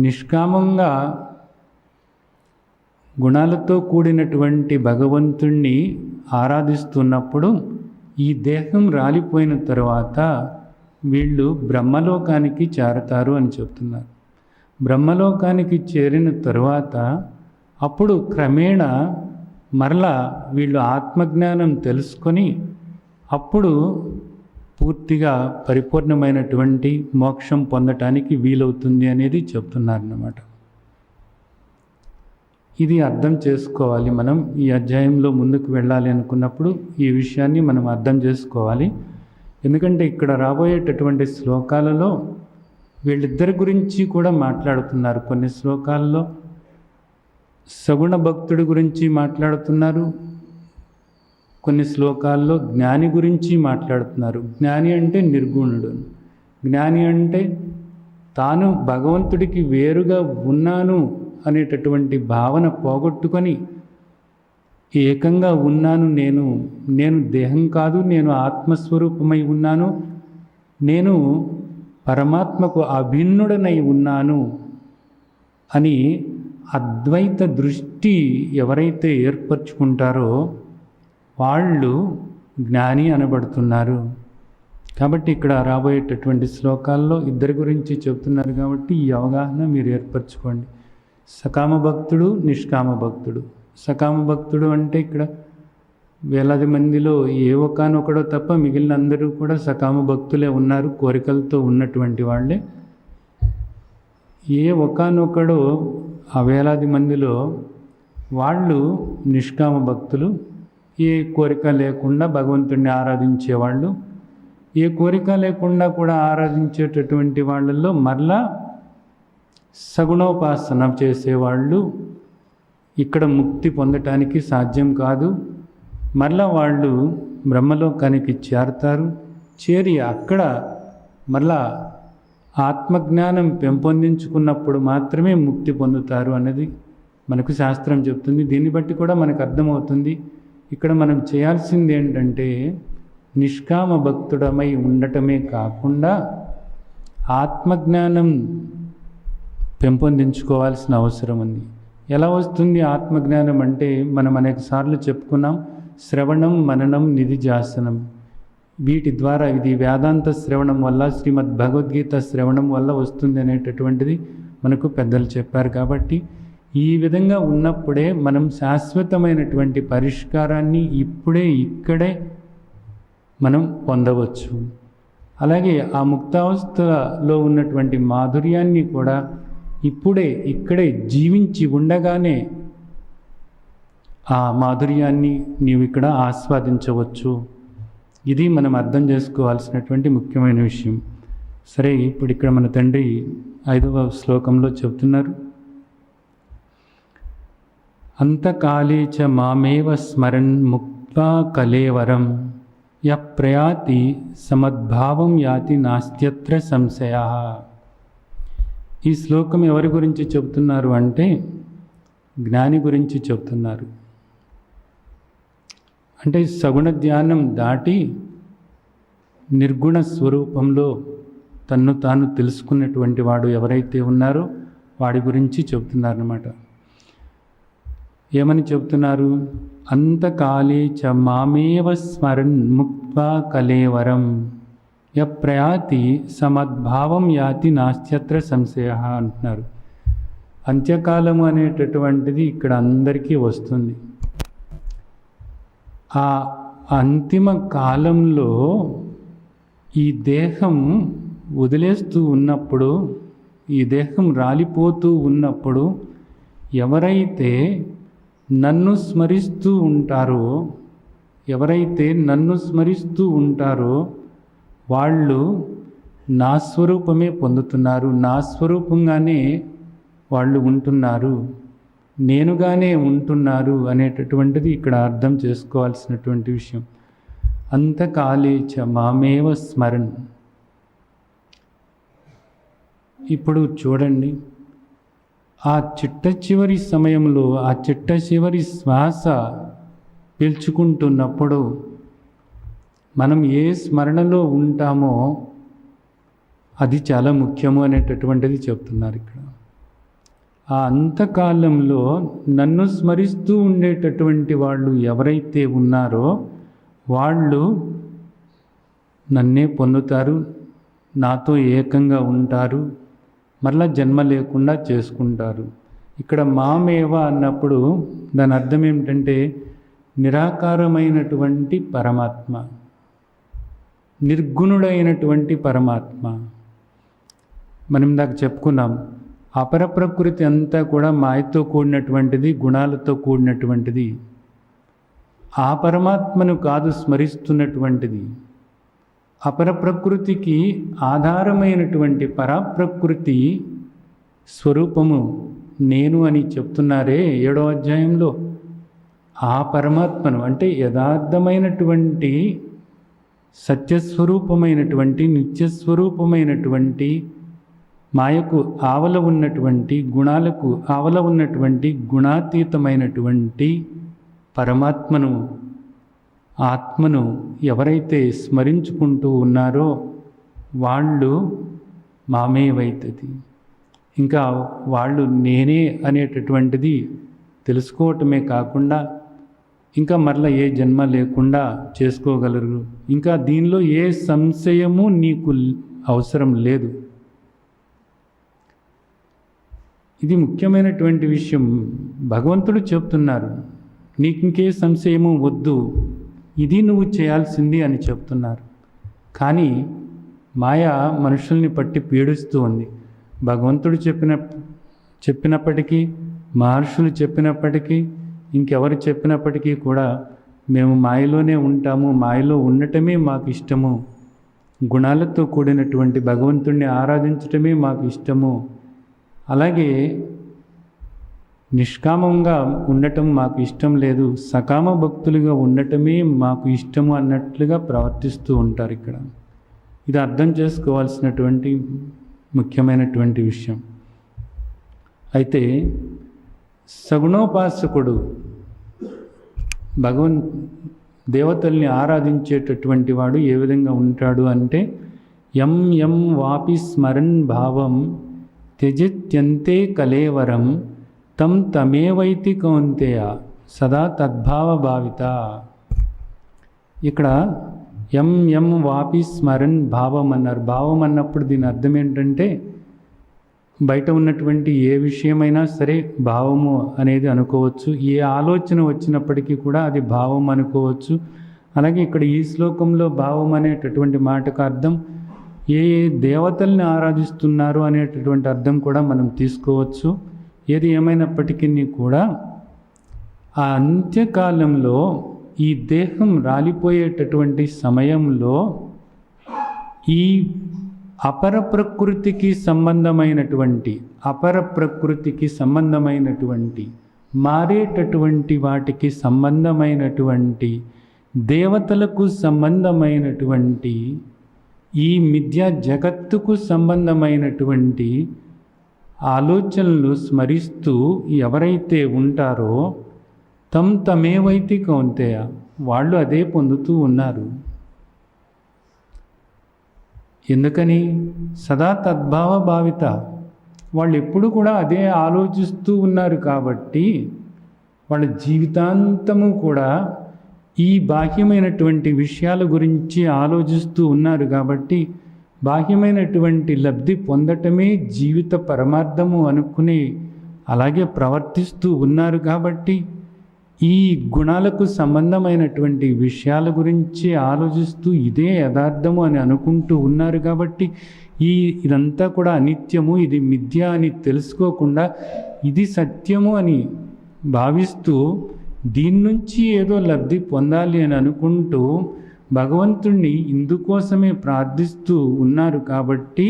నిష్కామంగా గుణాలతో కూడినటువంటి భగవంతుణ్ణి ఆరాధిస్తున్నప్పుడు ఈ దేహం రాలిపోయిన తర్వాత వీళ్ళు బ్రహ్మలోకానికి చేరతారు అని చెప్తున్నారు. బ్రహ్మలోకానికి చేరిన తరువాత అప్పుడు క్రమేణా మరలా వీళ్ళు ఆత్మజ్ఞానం తెలుసుకొని అప్పుడు పూర్తిగా పరిపూర్ణమైనటువంటి మోక్షం పొందటానికి వీలవుతుంది అనేది చెప్తున్నారన్నమాట. ఇది అర్థం చేసుకోవాలి. మనం ఈ అధ్యాయంలో ముందుకు వెళ్ళాలి అనుకున్నప్పుడు ఈ విషయాన్ని మనం అర్థం చేసుకోవాలి. ఎందుకంటే ఇక్కడ రాబోయేటటువంటి శ్లోకాలలో వీళ్ళిద్దరి గురించి కూడా మాట్లాడుతున్నారు. కొన్ని శ్లోకాల్లో సగుణ భక్తుడి గురించి మాట్లాడుతున్నారు, కొన్ని శ్లోకాల్లో జ్ఞాని గురించి మాట్లాడుతున్నారు. జ్ఞాని అంటే నిర్గుణుడు, జ్ఞాని అంటే తాను భగవంతుడికి వేరుగా ఉన్నాను అనేటటువంటి భావన పోగొట్టుకొని ఏకంగా ఉన్నాను, నేను దేహం కాదు, నేను ఆత్మస్వరూపమై ఉన్నాను, నేను పరమాత్మకు అభిన్నుడనై ఉన్నాను అని అద్వైత దృష్టి ఎవరైతే ఏర్పరచుకుంటారో వాళ్ళు జ్ఞాని అనబడుతున్నారు. కాబట్టి ఇక్కడ రాబోయేటటువంటి శ్లోకాల్లో ఇద్దరి గురించి చెప్తున్నారు కాబట్టి ఈ అవగాహన మీరు ఏర్పరచుకోండి. సకామ భక్తుడు, నిష్కామ భక్తుడు. సకామ భక్తుడు అంటే ఇక్కడ వేలాది మందిలో ఏ ఒకానొకడో తప్ప మిగిలిన అందరూ కూడా సకామ భక్తులే ఉన్నారు, కోరికలతో ఉన్నటువంటి వాళ్ళే. ఏ ఒకానొకడో ఆ వేలాది మందిలో వాళ్ళు నిష్కామ భక్తులు, ఏ కోరిక లేకుండా భగవంతుడిని ఆరాధించేవాళ్ళు. ఏ కోరిక లేకుండా కూడా ఆరాధించేటటువంటి వాళ్ళల్లో మరలా సగుణోపాసన చేసేవాళ్ళు ఇక్కడ ముక్తి పొందటానికి సాధ్యం కాదు. మరలా వాళ్ళు బ్రహ్మలోకానికి చేరతారు. చేరి అక్కడ మరలా ఆత్మజ్ఞానం పెంపొందించుకున్నప్పుడు మాత్రమే ముక్తి పొందుతారు అన్నది మనకు శాస్త్రం చెప్తుంది. దీన్ని బట్టి కూడా మనకు అర్థమవుతుంది ఇక్కడ మనం చేయాల్సింది ఏంటంటే నిష్కామ భక్తుడమై ఉండటమే కాకుండా ఆత్మజ్ఞానం పెంపొందించుకోవాల్సిన అవసరం ఉంది. ఎలా వస్తుంది ఆత్మజ్ఞానం అంటే మనం అనేక సార్లు చెప్పుకున్నాం, శ్రవణం, మననం, నిధిధ్యాసనం. వీటి ద్వారా ఇది వేదాంత శ్రవణం వల్ల, శ్రీమద్ భగవద్గీత శ్రవణం వల్ల వస్తుంది అనేటటువంటిది మనకు పెద్దలు చెప్పారు. కాబట్టి ఈ విధంగా ఉన్నప్పుడే మనం శాశ్వతమైనటువంటి పరిష్కారాన్ని ఇక్కడే మనం పొందవచ్చు. అలాగే ఆ ముక్తావస్థలో ఉన్నటువంటి మాధుర్యాన్ని కూడా ఇక్కడే జీవించి ఉండగానే ఆ మాధుర్యాన్ని నీవు ఇక్కడ ఆస్వాదించవచ్చు. ఇది మనం అర్థం చేసుకోవాల్సినటువంటి ముఖ్యమైన విషయం. సరే, ఇప్పుడు ఇక్కడ మన తండ్రి 5వ శ్లోకంలో చెప్తున్నారు, అంతకాలే చ మామేవ స్మరన్ ముక్త్వా కలేవరం. యః ప్రయాతి సమద్భావం యాతి నాస్త్యత్ర సంశయః. ఈ శ్లోకం ఎవరి గురించి చెబుతున్నారు అంటే జ్ఞాని గురించి చెబుతున్నారు. అంటే సగుణ ధ్యానం దాటి నిర్గుణ స్వరూపంలో తన్ను తాను తెలుసుకున్నటువంటి వాడు ఎవరైతే ఉన్నారో వాడి గురించి చెబుతున్నారన్నమాట. ఏమని చెబుతున్నారు? అంతకాలే చ మామేవ స్మరన్ ముక్త్వా కలేవరం యః ప్రయాతి సమద్భావం యాతి నాస్త్యత్ర సంశయః అంటున్నారు. అంత్యకాలము అనేటటువంటిది ఇక్కడ అందరికీ వస్తుంది. ఆ అంతిమ కాలంలో ఈ దేహం వదిలేస్తూ ఉన్నప్పుడు, ఈ దేహం రాలిపోతూ ఉన్నప్పుడు ఎవరైతే నన్ను స్మరిస్తూ ఉంటారో, వాళ్ళు నా స్వరూపమే పొందుతున్నారు, నా స్వరూపంగానే వాళ్ళు ఉంటున్నారు, నేనుగానే ఉంటున్నారు అనేటటువంటిది ఇక్కడ అర్థం చేసుకోవాల్సినటువంటి విషయం. అంతకాలే చ మామేవ స్మరన్. ఇప్పుడు చూడండి, ఆ చిట్ట చివరి సమయంలో, ఆ చిట్ట చివరి శ్వాస పీల్చుకుంటున్నప్పుడు మనం ఏ స్మరణలో ఉంటామో అది చాలా ముఖ్యము అనేటటువంటిది చెప్తున్నారు ఇక్కడ. ఆ అంతకాలంలో నన్ను స్మరిస్తూ ఉండేటటువంటి వాళ్ళు ఎవరైతే ఉన్నారో వాళ్ళు నన్నే పొందుతారు, నాతో ఏకంగా ఉంటారు, మరలా జన్మ లేకుండా చేసుకుంటారు. ఇక్కడ మామేవ అన్నప్పుడు దాని అర్థం ఏమిటంటే నిరాకారమైనటువంటి పరమాత్మ, నిర్గుణుడైనటువంటి పరమాత్మ. మనం ఇందాక చెప్పుకున్నాం, అపర ప్రకృతి అంతా కూడా మాయతో కూడినటువంటిది, గుణాలతో కూడినటువంటిది. ఆ పరమాత్మను కాదు స్మరిస్తున్నటువంటిది. అపర ప్రకృతికి ఆధారమైనటువంటి పరాప్రకృతి స్వరూపము నేను అని చెప్తున్నారే 7వ అధ్యాయంలో. ఆ పరమాత్మను అంటే యథార్థమైనటువంటి సత్యస్వరూపమైనటువంటి నిత్యస్వరూపమైనటువంటి మాయకు ఆవల ఉన్నటువంటి గుణాలకు ఆవల ఉన్నటువంటి గుణాతీతమైనటువంటి పరమాత్మను, ఆత్మను ఎవరైతే స్మరించుకుంటూ ఉన్నారో వాళ్ళు మామేవైతది. ఇంకా వాళ్ళు నేనే అనేటటువంటిది తెలుసుకోవటమే కాకుండా ఇంకా మరలా ఏ జన్మ లేకుండా చేసుకోగలరు. ఇంకా దీనిలో ఏ సంశయము నీకు అవసరం లేదు. ఇది ముఖ్యమైనటువంటి విషయం. భగవంతుడు చెప్తున్నారు, నీకు ఇంకే సంశయము వద్దు, ఇది నువ్వు చేయాల్సింది అని చెప్తున్నారు. కానీ మాయ మనుషుల్ని పట్టి పీడిస్తూ ఉంది. భగవంతుడు చెప్పినప్పటికీ, మహర్షులు చెప్పినప్పటికీ, ఇంకెవరు చెప్పినప్పటికీ కూడా మేము మాయలోనే ఉంటాము, మాయలో ఉండటమే మాకు ఇష్టము, గుణాలతో కూడినటువంటి భగవంతుణ్ణి ఆరాధించటమే మాకు ఇష్టము, అలాగే నిష్కామంగా ఉండటం మాకు ఇష్టం లేదు, సకామ భక్తులుగా ఉండటమే మాకు ఇష్టము అన్నట్లుగా ప్రవర్తిస్తూ ఉంటారు. ఇక్కడ ఇది అర్థం చేసుకోవాల్సినటువంటి ముఖ్యమైనటువంటి విషయం. అయితే సగుణోపాసకుడు దేవతల్ని ఆరాధించేటటువంటి వాడు ఏ విధంగా ఉంటాడు అంటే యం యం వాపి స్మరన్ భావం త్యజిత్యంతే కలేవరం తం తమేవైతి కౌంతేయ సదా తద్భావ భావిత. ఇక్కడ యం యం వాపి స్మరన్ భావం అన్నారు. భావం అన్నప్పుడు దీని అర్థం ఏంటంటే బయట ఉన్నటువంటి ఏ విషయమైనా సరే భావము అనేది అనుకోవచ్చు. ఏ ఆలోచన వచ్చినప్పటికీ కూడా అది భావం అనుకోవచ్చు. అలాగే ఇక్కడ ఈ శ్లోకంలో భావం అనేటటువంటి మాటకు అర్థం ఏ దేవతల్ని ఆరాధిస్తున్నారు అనేటటువంటి అర్థం కూడా మనం తీసుకోవచ్చు. ఏది ఏమైనప్పటికీ కూడా ఆ అంత్యకాలంలో ఈ దేహం రాలిపోయేటటువంటి సమయంలో ఈ అపర ప్రకృతికి సంబంధమైనటువంటి మారేటటువంటి వాటికి సంబంధమైనటువంటి దేవతలకు సంబంధమైనటువంటి ఈ మిథ్యా జగత్తుకు సంబంధమైనటువంటి ఆలోచనలు స్మరిస్తూ ఎవరైతే ఉంటారో తమేవైతే కౌంతేయ, వాళ్ళు అదే పొందుతూ ఉన్నారు. ఎందుకని? సదా తద్భావ భావిత, వాళ్ళు ఎప్పుడు కూడా అదే ఆలోచిస్తూ ఉన్నారు కాబట్టి వాళ్ళ జీవితాంతము కూడా ఈ బాహ్యమైనటువంటి విషయాల గురించి ఆలోచిస్తూ ఉన్నారు కాబట్టి బాహ్యమైనటువంటి లబ్ధి పొందటమే జీవిత పరమార్థము అనుకుని అలాగే ప్రవర్తిస్తూ ఉన్నారు కాబట్టి ఈ గుణాలకు సంబంధమైనటువంటి విషయాల గురించి ఆలోచిస్తూ ఇదే యథార్థము అని అనుకుంటూ ఉన్నారు కాబట్టి ఇదంతా కూడా అనిత్యము, ఇది మిథ్య అని తెలుసుకోకుండా ఇది సత్యము అని భావిస్తూ దీని నుంచి ఏదో లబ్ధి పొందాలి అని అనుకుంటూ భగవంతుణ్ణి ఇందుకోసమే ప్రార్థిస్తూ ఉన్నారు కాబట్టి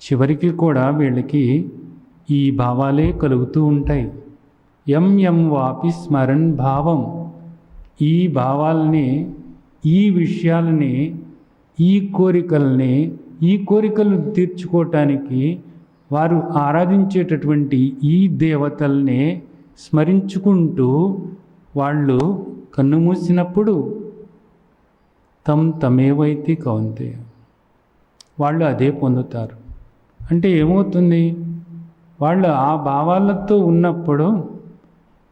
చివరికి కూడా వీళ్ళకి ఈ భావాలే కలుగుతూ ఉంటాయి. యం వాపి స్మరణ్ భావం, ఈ భావాలని, ఈ విషయాలని, ఈ కోరికలు తీర్చుకోవటానికి వారు ఆరాధించేటటువంటి ఈ దేవతల్ని స్మరించుకుంటూ వాళ్ళు కన్ను మూసినప్పుడు తమేవైతే కౌంతే, వాళ్ళు అదే పొందుతారు. అంటే ఏమవుతుంది? వాళ్ళు ఆ భావాలతో ఉన్నప్పుడు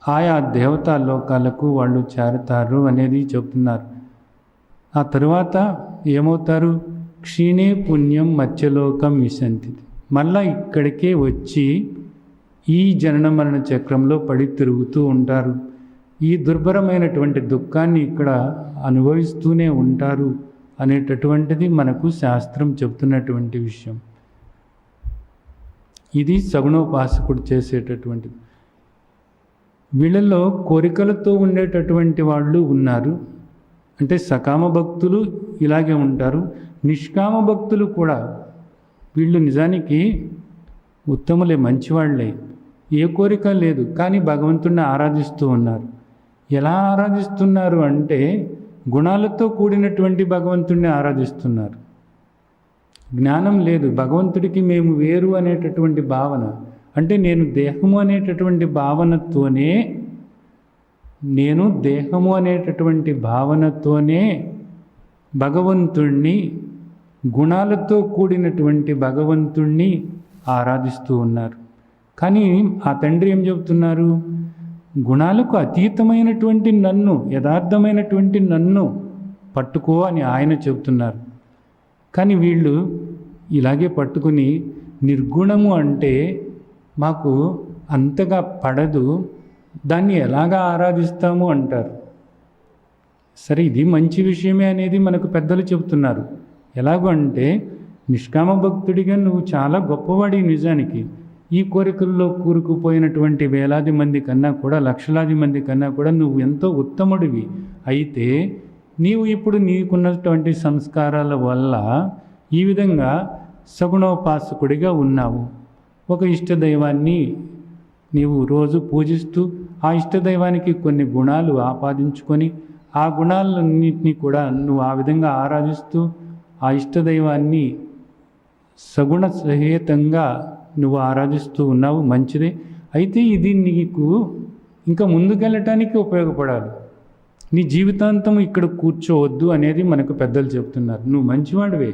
ఆయా దేవతా లోకాలకు వాళ్ళు చేరతారు అనేది చెప్తున్నారు. ఆ తరువాత ఏమవుతారు? క్షీణే పుణ్యం మత్స్యలోకం విశంతి, మళ్ళా ఇక్కడికే వచ్చి ఈ జనన మరణ చక్రంలో పడి తిరుగుతూ ఉంటారు. ఈ దుర్భరమైనటువంటి దుఃఖాన్ని ఇక్కడ అనుభవిస్తూనే ఉంటారు అనేటటువంటిది మనకు శాస్త్రం చెప్తున్నటువంటి విషయం. ఇది సగుణోపాసకుడు చేసేటటువంటిది. వీళ్ళలో కోరికలతో ఉండేటటువంటి వాళ్ళు ఉన్నారు. అంటే సకామ భక్తులు ఇలాగే ఉంటారు, నిష్కామ భక్తులు కూడా. వీళ్ళు నిజానికి ఉత్తములే, మంచివాళ్లే, ఏ కోరిక లేదు, కానీ భగవంతుడిని ఆరాధిస్తూ ఉన్నారు. ఎలా ఆరాధిస్తున్నారు అంటే గుణాలతో కూడినటువంటి భగవంతుడిని ఆరాధిస్తున్నారు. జ్ఞానం లేదు, భగవంతుడికి మేము వేరు అనేటటువంటి భావన, అంటే నేను దేహము అనేటటువంటి భావనతోనే భగవంతుణ్ణి, గుణాలతో కూడినటువంటి భగవంతుణ్ణి ఆరాధిస్తూ ఉన్నారు. కానీ ఆ తండ్రి ఏం చెబుతున్నారు? గుణాలకు అతీతమైనటువంటి నన్ను, యథార్థమైనటువంటి నన్ను పట్టుకో అని ఆయన చెబుతున్నారు. కానీ వీళ్ళు ఇలాగే పట్టుకుని నిర్గుణము అంటే మాకు అంతగా పడదు, దాన్ని ఎలాగా ఆరాధిస్తాము అంటారు. సరే, ఇది మంచి విషయమే అనేది మనకు పెద్దలు చెబుతున్నారు. ఎలాగో అంటే నిష్కామ భక్తుడిగా నువ్వు చాలా గొప్పవాడి, నిజానికి ఈ కోరికల్లో కూరుకుపోయినటువంటి వేలాది మంది కన్నా కూడా, లక్షలాది మంది కన్నా కూడా నువ్వు ఎంతో ఉత్తముడివి. అయితే నీవు ఇప్పుడు నీకున్నటువంటి సంస్కారాల వల్ల ఈ విధంగా సగుణోపాసకుడిగా ఉన్నావు. ఒక ఇష్టదైవాన్ని నీవు రోజు పూజిస్తూ ఆ ఇష్టదైవానికి కొన్ని గుణాలు ఆపాదించుకొని ఆ గుణాలన్నింటినీ కూడా నువ్వు ఆ విధంగా ఆరాధిస్తూ ఆ ఇష్టదైవాన్ని సగుణ సహితంగా నువ్వు ఆరాధిస్తూ ఉన్నావు, మంచిదే. అయితే ఇది నీకు ఇంకా ముందుకెళ్ళటానికి ఉపయోగపడాలి. నీ జీవితాంతం ఇక్కడ కూర్చోవద్దు అనేది మనకు పెద్దలు చెప్తున్నారు. నువ్వు మంచివాడివే,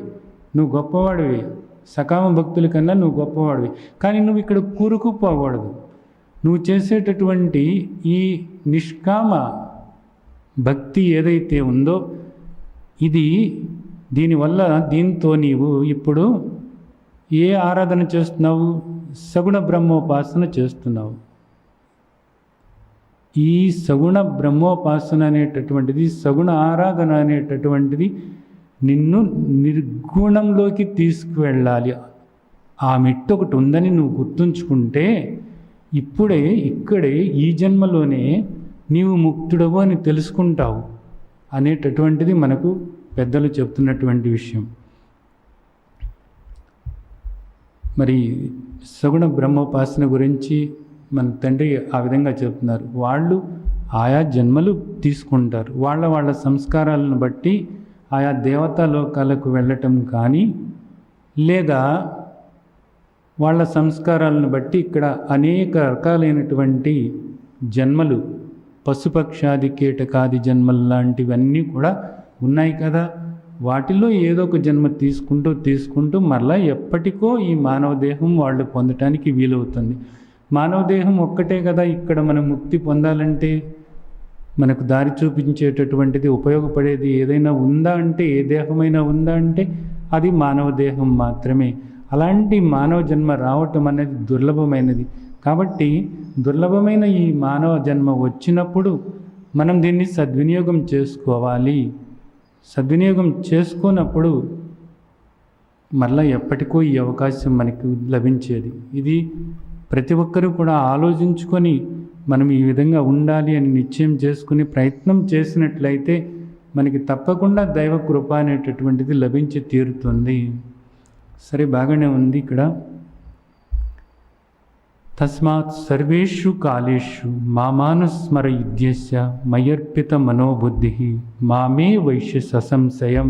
నువ్వు గొప్పవాడివే, సకామ భక్తుల కన్నా నువ్వు గొప్పవాడివి, కానీ నువ్వు ఇక్కడ కూరుకుపోకూడదు. నువ్వు చేసేటటువంటి ఈ నిష్కామ భక్తి ఏదైతే ఉందో దీంతో నీవు ఇప్పుడు ఏ ఆరాధన చేస్తున్నావు? సగుణ బ్రహ్మోపాసన చేస్తున్నావు. ఈ సగుణ బ్రహ్మోపాసన అనేటటువంటిది, సగుణ ఆరాధన అనేటటువంటిది నిన్ను నిర్గుణంలోకి తీసుకువెళ్ళాలి. ఆ మెట్టు ఒకటి ఉందని నువ్వు గుర్తుంచుకుంటే ఇక్కడే ఈ జన్మలోనే నీవు ముక్తుడవు అని తెలుసుకుంటావు అనేటటువంటిది మనకు పెద్దలు చెప్తున్నటువంటి విషయం. మరి సగుణ బ్రహ్మోపాసన గురించి మన తండ్రి ఆ విధంగా చెప్తున్నారు. వాళ్ళు ఆయా జన్మలు తీసుకుంటారు. వాళ్ళ సంస్కారాలను బట్టి ఆయా దేవతా లోకాలకు వెళ్ళటం కానీ, లేదా వాళ్ళ సంస్కారాలను బట్టి ఇక్కడ అనేక రకాలైనటువంటి జన్మలు, పశుపక్షాది కీటకాది జన్మలు లాంటివన్నీ కూడా ఉన్నాయి కదా. వాటిలో ఏదో ఒక జన్మ తీసుకుంటూ మరలా ఎప్పటికో ఈ మానవ దేహం వాళ్ళు పొందటానికి వీలవుతుంది. మానవ దేహం ఒక్కటే కదా ఇక్కడ మనం ముక్తి పొందాలంటే మనకు దారి చూపించేటటువంటిది, ఉపయోగపడేది ఏదైనా ఉందా అంటే, ఏ దేహమైనా ఉందా అంటే అది మానవ దేహం మాత్రమే. అలాంటి మానవ జన్మ రావటం అనేది దుర్లభమైనది. కాబట్టి దుర్లభమైన ఈ మానవ జన్మ వచ్చినప్పుడు మనం దీన్ని సద్వినియోగం చేసుకోవాలి. సద్వినియోగం చేసుకున్నప్పుడు మళ్ళీ ఎప్పటికో ఈ అవకాశం మనకు లభించేది. ఇది ప్రతి ఒక్కరూ కూడా ఆలోచించుకొని మనం ఈ విధంగా ఉండాలి అని నిశ్చయం చేసుకుని ప్రయత్నం చేసినట్లయితే మనకి తప్పకుండా దైవ కృప అనేటటువంటిది లభించి తీరుతుంది. సరే, బాగానే ఉంది. ఇక్కడ తస్మాత్ సర్వేషు కాలేషు మామానుస్మర యుధ్యస్య మయర్పిత మనోబుద్ధి మామే వైశ్య ససంశయం.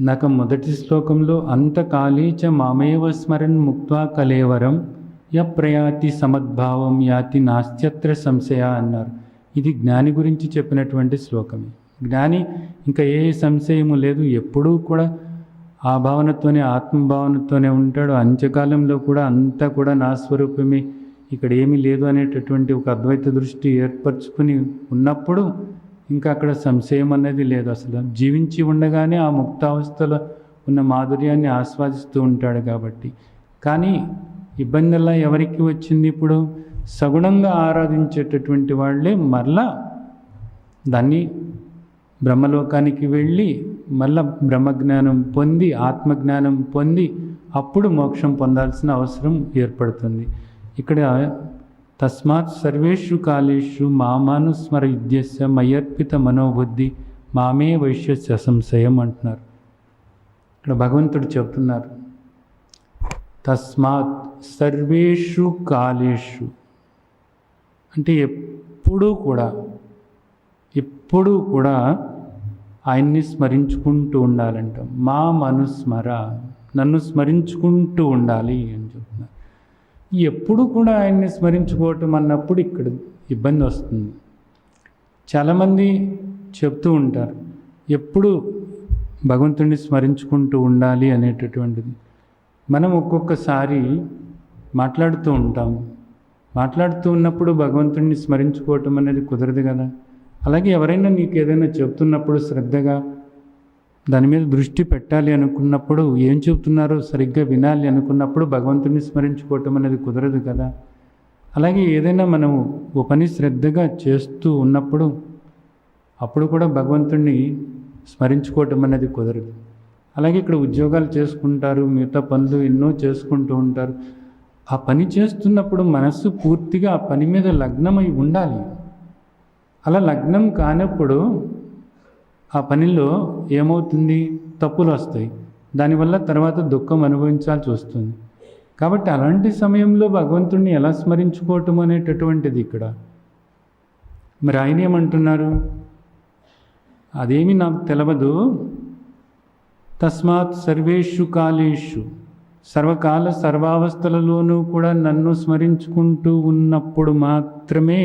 నాకు మొదటి శ్లోకంలో అంతకాలే చ మామేవ స్మరన్ ముక్త్వా కలేవరం య ప్రయాతి సమద్భావం యాతి నాస్త్యత్ర సంశయ అన్నారు. ఇది జ్ఞాని గురించి చెప్పినటువంటి శ్లోకమే. జ్ఞాని ఇంకా ఏ సంశయము లేదు, ఎప్పుడూ కూడా ఆ భావనతోనే, ఆత్మభావనతోనే ఉంటాడు. అంత్యకాలంలో కూడా అంతా కూడా నా స్వరూపమే, ఇక్కడ ఏమీ లేదు అనేటటువంటి ఒక అద్వైత దృష్టి ఏర్పరచుకుని ఉన్నప్పుడు ఇంకా అక్కడ సంశయం అనేది లేదు. అసలు జీవించి ఉండగానే ఆ ముక్తావస్థలో ఉన్న మాధుర్యాన్ని ఆస్వాదిస్తూ ఉంటాడు కాబట్టి. కానీ ఇబ్బందిలా ఎవరికి వచ్చింది? ఇప్పుడు సగుణంగా ఆరాధించేటటువంటి వాళ్ళే మరలా దాన్ని బ్రహ్మలోకానికి వెళ్ళి మళ్ళా బ్రహ్మజ్ఞానం పొంది, ఆత్మజ్ఞానం పొంది అప్పుడు మోక్షం పొందాల్సిన అవసరం ఏర్పడుతుంది. ఇక్కడ తస్మాత్ సర్వేషు కాలేషు మామానుస్మర యుధ్యస్య మయర్పిత మనోబుద్ధి మామే వైశ్య సంశయం అంటున్నారు. ఇక్కడ భగవంతుడు చెప్తున్నారు, తస్మాత్ సర్వేషు కాలేషు అంటే ఎప్పుడూ కూడా ఆయన్ని స్మరించుకుంటూ ఉండాలంట. మా మనుస్మర, నన్ను స్మరించుకుంటూ ఉండాలి అని చెప్తున్నారు. ఎప్పుడు కూడా ఆయన్ని స్మరించుకోవటం అన్నప్పుడు ఇక్కడ ఇబ్బంది వస్తుంది. చాలామంది చెప్తూ ఉంటారు ఎప్పుడు భగవంతుడిని స్మరించుకుంటూ ఉండాలి అనేటటువంటిది. మనం ఒక్కొక్కసారి మాట్లాడుతూ ఉంటాం. మాట్లాడుతూ ఉన్నప్పుడు భగవంతుడిని స్మరించుకోవటం అనేది కుదరదు కదా. అలాగే ఎవరైనా నీకు ఏదైనా చెప్తున్నప్పుడు శ్రద్ధగా దాని మీద దృష్టి పెట్టాలి అనుకున్నప్పుడు, ఏం చెప్తున్నారో సరిగ్గా వినాలి అనుకున్నప్పుడు భగవంతుడిని స్మరించుకోవటం అనేది కుదరదు కదా. అలాగే ఏదైనా మనము ఓ పని శ్రద్ధగా చేస్తూ ఉన్నప్పుడు అప్పుడు కూడా భగవంతుడిని స్మరించుకోవటం అనేది కుదరదు. అలాగే ఇక్కడ ఉద్యోగాలు చేసుకుంటారు, మిగతా పనులు ఎన్నో చేసుకుంటూ ఉంటారు. ఆ పని చేస్తున్నప్పుడు మనస్సు పూర్తిగా ఆ పని మీద లగ్నమై ఉండాలి. అలా లగ్నం కానప్పుడు ఆ పనిలో ఏమవుతుంది? తప్పులు వస్తాయి. దానివల్ల తర్వాత దుఃఖం అనుభవించాల్సి వస్తుంది. కాబట్టి అలాంటి సమయంలో భగవంతుడిని ఎలా స్మరించుకోవటం అనేటటువంటిది ఇక్కడ. మరి ఆయన ఏమంటున్నారు? అదేమి నాకు తెలవదు. తస్మాత్ సర్వేషు కాలేషు, సర్వకాల సర్వావస్థలలోనూ కూడా నన్ను స్మరించుకుంటూ ఉన్నప్పుడు మాత్రమే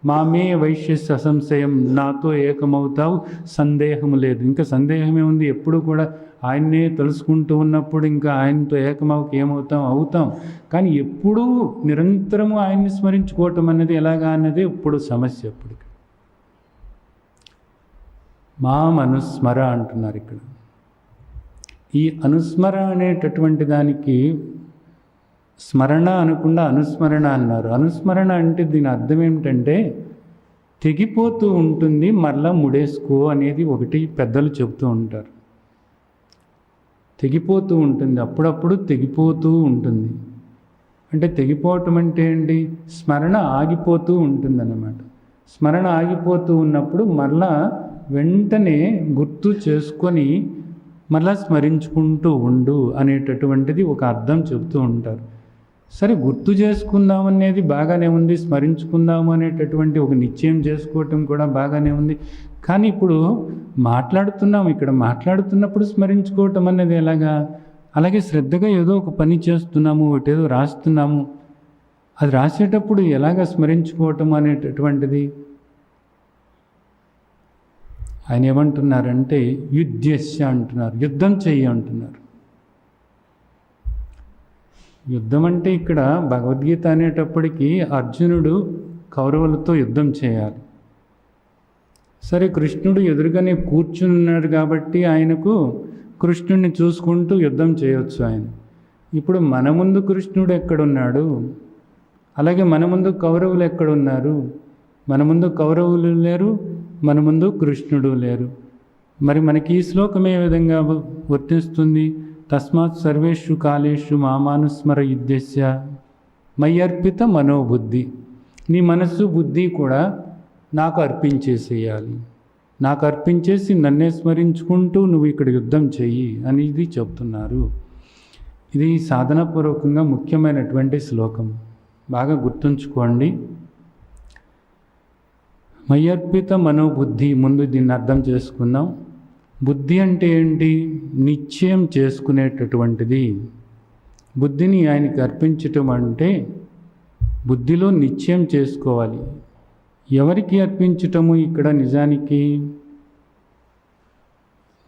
మామే వైశ్య సంశయం, నాతో ఏకమవుతావు, సందేహము లేదు. ఇంకా సందేహమే ఉంది? ఎప్పుడు కూడా ఆయన్నే తెలుసుకుంటూ ఉన్నప్పుడు ఇంకా ఆయనతో ఏకమవక అవుతాం. కానీ ఎప్పుడూ నిరంతరము ఆయన్ని స్మరించుకోవటం అనేది ఎలాగా అన్నది ఇప్పుడు సమస్య. ఎప్పుడు మాం అనుస్మర అంటున్నారు ఇక్కడ. ఈ అనుస్మర అనేటటువంటి దానికి స్మరణ అనకుండా అనుస్మరణ అన్నారు. అనుస్మరణ అంటే దీని అర్థం ఏమిటంటే తెగిపోతూ ఉంటుంది, మరలా ముడేసుకో అనేది ఒకటి పెద్దలు చెబుతూ ఉంటారు. తెగిపోతూ ఉంటుంది, అప్పుడప్పుడు తెగిపోతూ ఉంటుంది. అంటే తెగిపోవటం అంటే ఏంటి? స్మరణ ఆగిపోతూ ఉంటుందన్నమాట. స్మరణ ఆగిపోతూ ఉన్నప్పుడు మరలా వెంటనే గుర్తు చేసుకొని మరలా స్మరించుకుంటూ ఉండు అనేటటువంటిది ఒక అర్థం చెబుతూ ఉంటారు. సరే, గుర్తు చేసుకుందాం అనేది బాగానే ఉంది, స్మరించుకుందాము అనేటటువంటి ఒక నిశ్చయం చేసుకోవటం కూడా బాగానే ఉంది. కానీ ఇప్పుడు మాట్లాడుతున్నాము, ఇక్కడ మాట్లాడుతున్నప్పుడు స్మరించుకోవటం అనేది ఎలాగా? అలాగే శ్రద్ధగా ఏదో ఒక పని చేస్తున్నాము, ఒకటేదో రాస్తున్నాము, అది రాసేటప్పుడు ఎలాగ స్మరించుకోవటం అనేటటువంటిది? ఆయన ఏమంటున్నారంటే యుద్ధస్య అంటున్నారు, యుద్ధం చెయ్యి అంటున్నారు. యుద్ధం అంటే ఇక్కడ భగవద్గీత అనేటప్పటికీ అర్జునుడు కౌరవులతో యుద్ధం చేయాలి. సరే, కృష్ణుడు ఎదురుగానే కూర్చుని ఉన్నాడు కాబట్టి ఆయనకు కృష్ణుడిని చూసుకుంటూ యుద్ధం చేయవచ్చు ఆయన. ఇప్పుడు మన ముందు కృష్ణుడు ఎక్కడున్నాడు? అలాగే మన ముందు కౌరవులు ఎక్కడున్నారు? మన ముందు కౌరవులు లేరు, మన ముందు కృష్ణుడు లేరు. మరి మనకి ఈ శ్లోకం ఏ విధంగా వర్తిస్తుంది? తస్మాత్ సర్వేషు కాలేషు మామానుస్మర యుద్ధస్య మయ్యర్పిత మనోబుద్ధి. నీ మనస్సు బుద్ధి కూడా నాకు అర్పించేసేయాలి, నాకు అర్పించేసి నన్నే స్మరించుకుంటూ నువ్వు ఇక్కడ యుద్ధం చెయ్యి అనేది చెప్తున్నారు. ఇది సాధనపూర్వకంగా ముఖ్యమైనటువంటి శ్లోకం, బాగా గుర్తుంచుకోండి. మయ్యర్పిత మనోబుద్ధి, ముందు దీన్ని అర్థం చేసుకుందాం. బుద్ధి అంటే ఏంటి? నిశ్చయం చేసుకునేటటువంటిది. బుద్ధిని ఆయనకి అర్పించటం అంటే బుద్ధిలో నిశ్చయం చేసుకోవాలి. ఎవరికి అర్పించటము ఇక్కడ? నిజానికి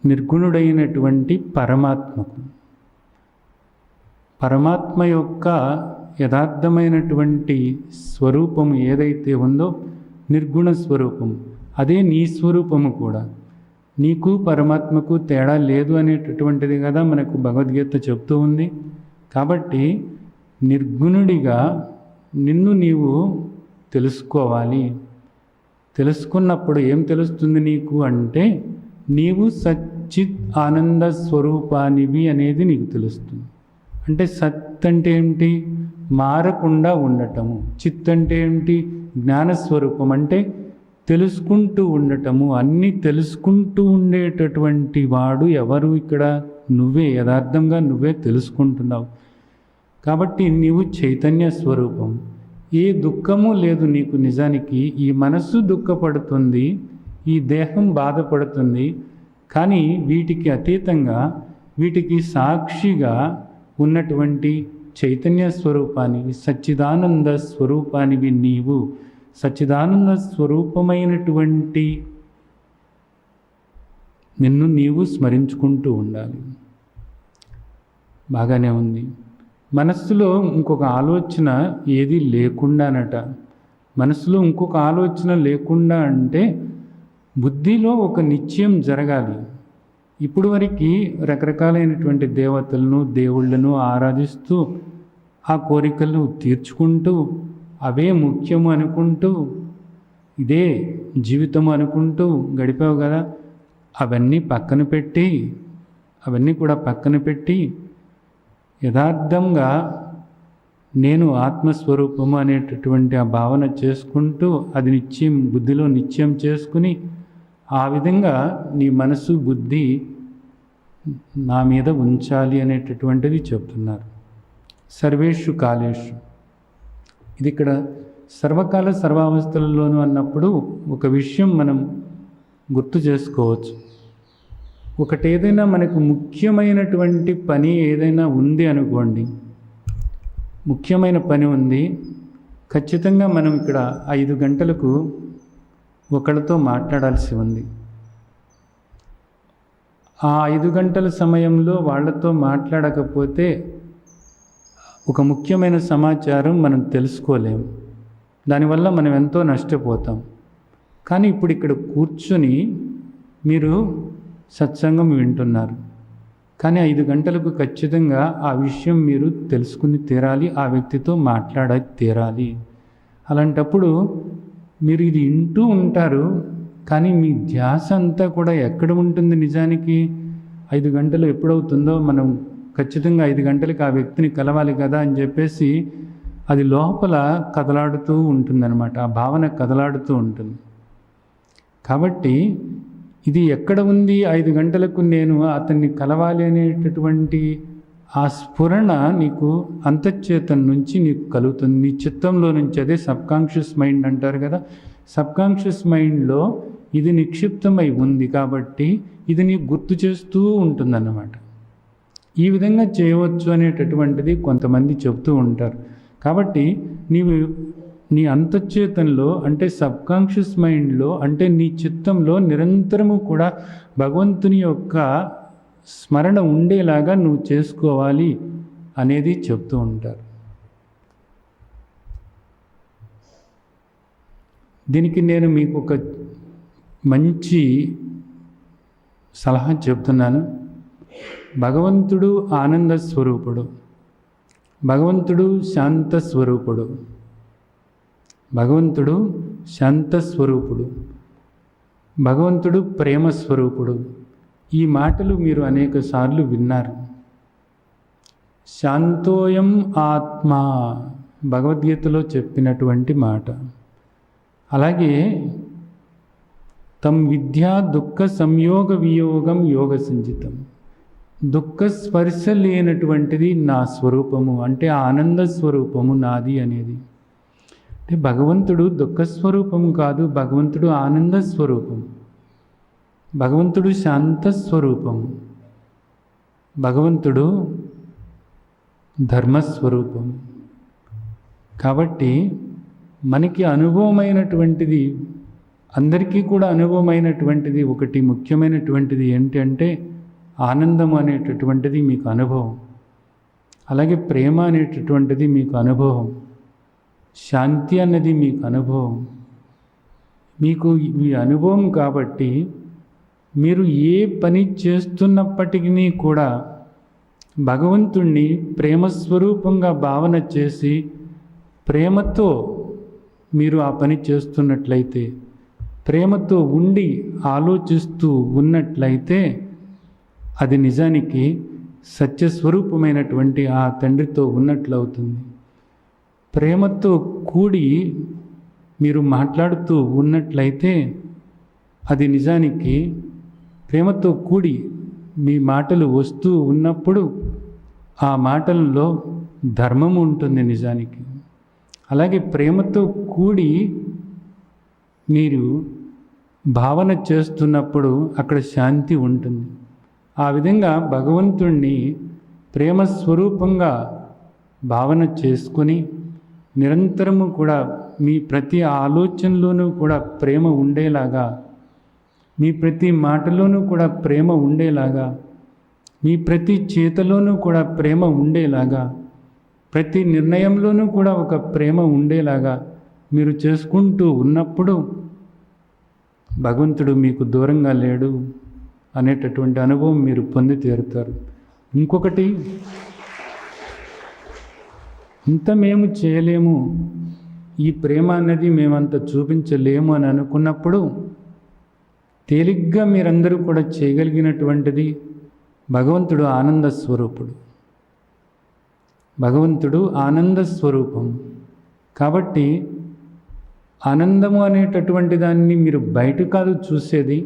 నిర్గుణుడైనటువంటి పరమాత్మకు. పరమాత్మ యొక్క యథార్థమైనటువంటి స్వరూపము ఏదైతే ఉందో నిర్గుణ స్వరూపం, అదే నీ స్వరూపము కూడా. నీకు పరమాత్మకు తేడా లేదు అనేటటువంటిది కదా మనకు భగవద్గీత చెప్తూ ఉంది. కాబట్టి నిర్గుణుడిగా నిన్ను నీవు తెలుసుకోవాలి. తెలుసుకున్నప్పుడు ఏం తెలుస్తుంది నీకు అంటే నీవు సచ్చిత్ ఆనంద స్వరూపానివి అనేది నీకు తెలుస్తుంది. అంటే సత్ అంటే ఏమిటి? మారకుండా ఉండటము. చిత్ అంటే ఏమిటి? జ్ఞానస్వరూపం, అంటే తెలుసుకుంటూ ఉండటము. అన్నీ తెలుసుకుంటూ ఉండేటటువంటి వాడు ఎవరు ఇక్కడ? నువ్వే. యథార్థంగా నువ్వే తెలుసుకుంటున్నావు. కాబట్టి నీవు చైతన్య స్వరూపం. ఏ దుఃఖము లేదు నీకు. నిజానికి ఈ మనస్సు దుఃఖపడుతుంది, ఈ దేహం బాధపడుతుంది, కానీ వీటికి అతీతంగా, వీటికి సాక్షిగా ఉన్నటువంటి చైతన్య స్వరూపానివి, సచ్చిదానంద స్వరూపానివి నీవు. సచ్చిదానంద స్వరూపమైనటువంటి నిన్ను నీవు స్మరించుకుంటూ ఉండాలి. బాగానే ఉంది. మనస్సులో ఇంకొక ఆలోచన ఏది లేకుండానట. మనస్సులో ఇంకొక ఆలోచన లేకుండా అంటే బుద్ధిలో ఒక నిశ్చయం జరగాలి. ఇప్పుడు వరకు రకరకాలైనటువంటి దేవతలను, దేవుళ్ళను ఆరాధిస్తూ ఆ కోరికలు తీర్చుకుంటూ అవే ముఖ్యము అనుకుంటూ ఇదే జీవితం అనుకుంటూ గడిపావు కదా. అవన్నీ కూడా పక్కన పెట్టి యథార్థంగా నేను ఆత్మస్వరూపము అనేటటువంటి ఆ భావన చేసుకుంటూ అది నిశ్చయం, బుద్ధిలో నిశ్చయం చేసుకుని ఆ విధంగా నీ మనసు బుద్ధి నా మీద ఉంచాలి అనేటటువంటిది చెప్తున్నారు. సర్వేషు కాలేషు, ఇది ఇక్కడ సర్వకాల సర్వావస్థలలోనూ అన్నప్పుడు ఒక విషయం మనం గుర్తు చేసుకోవచ్చు. ఒకటి ఏదైనా మనకు ముఖ్యమైనటువంటి పని ఏదైనా ఉంది అనుకోండి, ముఖ్యమైన పని ఉంది, ఖచ్చితంగా మనం ఇక్కడ 5 గంటలకు ఒకరితో మాట్లాడాల్సి ఉంది. ఆ 5 గంటల సమయంలో వాళ్ళతో మాట్లాడకపోతే ఒక ముఖ్యమైన సమాచారం మనం తెలుసుకోలేము. దానివల్ల మనం ఎంతో నష్టపోతాం. కానీ ఇప్పుడు ఇక్కడ కూర్చొని మీరు సత్సంగం వింటున్నారు, కానీ 5 గంటలకు ఖచ్చితంగా ఆ విషయం మీరు తెలుసుకుని తీరాలి, ఆ వ్యక్తితో మాట్లాడి తీరాలి. అలాంటప్పుడు మీరు ఇది వింటూ ఉంటారు, కానీ మీ ధ్యాస అంతా కూడా ఎక్కడ ఉంటుంది? నిజానికి 5 గంటలు ఎప్పుడవుతుందో మనం ఖచ్చితంగా 5 గంటలకి ఆ వ్యక్తిని కలవాలి కదా అని చెప్పేసి అది లోపల కదలాడుతూ ఉంటుందన్నమాట. ఆ భావన కదలాడుతూ ఉంటుంది. కాబట్టి ఇది ఎక్కడ ఉంది? 5 గంటలకు నేను అతన్ని కలవాలి అనేటటువంటి ఆ స్ఫురణ నీకు అంతఃచేతన నుంచి నీకు కలుగుతుంది, నీ చిత్తంలో నుంచి. అదే సబ్కాన్షియస్ మైండ్ అంటారు కదా. సబ్కాన్షియస్ మైండ్లో ఇది నిక్షిప్తమై ఉంది కాబట్టి ఇది నీకు గుర్తు చేస్తూ ఉంటుందన్నమాట. ఈ విధంగా చేయవచ్చు అనేటటువంటిది కొంతమంది చెబుతూ ఉంటారు. కాబట్టి నీవు నీ అంతఃచేతనలో అంటే సబ్కాన్షియస్ మైండ్లో అంటే నీ చిత్తంలో నిరంతరము కూడా భగవంతుని యొక్క స్మరణ ఉండేలాగా నువ్వు చేసుకోవాలి అనేది చెప్తూ ఉంటారు. దీనికి నేను మీకు ఒక మంచి సలహా చెప్తున్నాను. భగవంతుడు ఆనంద స్వరూపుడు, భగవంతుడు శాంత స్వరూపుడు, భగవంతుడు శాంత స్వరూపుడు, భగవంతుడు ప్రేమ స్వరూపుడు. ఈ మాటలు మీరు అనేక సార్లు విన్నారు. శాంతోయం ఆత్మ భగవద్గీతలో చెప్పినటువంటి మాట. అలాగే తం విద్యా దుఃఖ సంయోగ వియోగం యోగ సంచితం. దుఃఖ స్పర్శ లేనటువంటిది నా స్వరూపము అంటే ఆనంద స్వరూపము నాది అనేది. అంటే భగవంతుడు దుఃఖ స్వరూపము కాదు, భగవంతుడు ఆనంద స్వరూపం, భగవంతుడు శాంత స్వరూపము, భగవంతుడు ధర్మస్వరూపం. కాబట్టి మనకి అనుభవమైనటువంటిది, అందరికీ కూడా అనుభవమైనటువంటిది ఒకటి ముఖ్యమైనటువంటిది ఏంటంటే ఆనందం అనేటటువంటిది మీకు అనుభవం, అలాగే ప్రేమ అనేటటువంటిది మీకు అనుభవం, శాంతి అన్నది మీకు అనుభవం. మీకు ఈ అనుభవం కాబట్టి మీరు ఏ పని చేస్తున్నప్పటికీ కూడా భగవంతుణ్ణి ప్రేమస్వరూపంగా భావన చేసి ప్రేమతో మీరు ఆ పని చేస్తున్నట్లయితే, ప్రేమతో ఉండి ఆలోచిస్తూ ఉన్నట్లయితే అది నిజానికి సత్యస్వరూపమైనటువంటి ఆ తండ్రితో ఉన్నట్లవుతుంది. ప్రేమతో కూడి మీరు మాట్లాడుతూ ఉన్నట్లయితే అది నిజానికి ప్రేమతో కూడి మీ మాటలు వస్తూ ఉన్నప్పుడు ఆ మాటల్లో ధర్మం ఉంటుంది నిజానికి. అలాగే ప్రేమతో కూడి మీరు భావన చేస్తున్నప్పుడు అక్కడ శాంతి ఉంటుంది. ఆ విధంగా భగవంతుణ్ణి ప్రేమ స్వరూపంగా భావన చేసుకొని నిరంతరము కూడా మీ ప్రతి ఆలోచనలోనూ కూడా ప్రేమ ఉండేలాగా, మీ ప్రతి మాటలోనూ కూడా ప్రేమ ఉండేలాగా, మీ ప్రతి చేతలోనూ కూడా ప్రేమ ఉండేలాగా, ప్రతి నిర్ణయంలోనూ కూడా ఒక ప్రేమ ఉండేలాగా మీరు చేసుకుంటూ ఉన్నప్పుడు భగవంతుడు మీకు దూరంగా లేడు అనేటటువంటి అనుభవం మీరు పొంది తీరుతారు. ఇంకొకటి, ఇంత మేము చేయలేము, ఈ ప్రేమ అనేది మేమంత చూపించలేము అని అనుకున్నప్పుడు తేలిగ్గా మీరందరూ కూడా చేయగలిగినటువంటిది భగవంతుడు ఆనంద స్వరూపుడు, భగవంతుడు ఆనంద స్వరూపం. కాబట్టి ఆనందము అనేటటువంటి దాన్ని మీరు బయట కాదు చూసేది,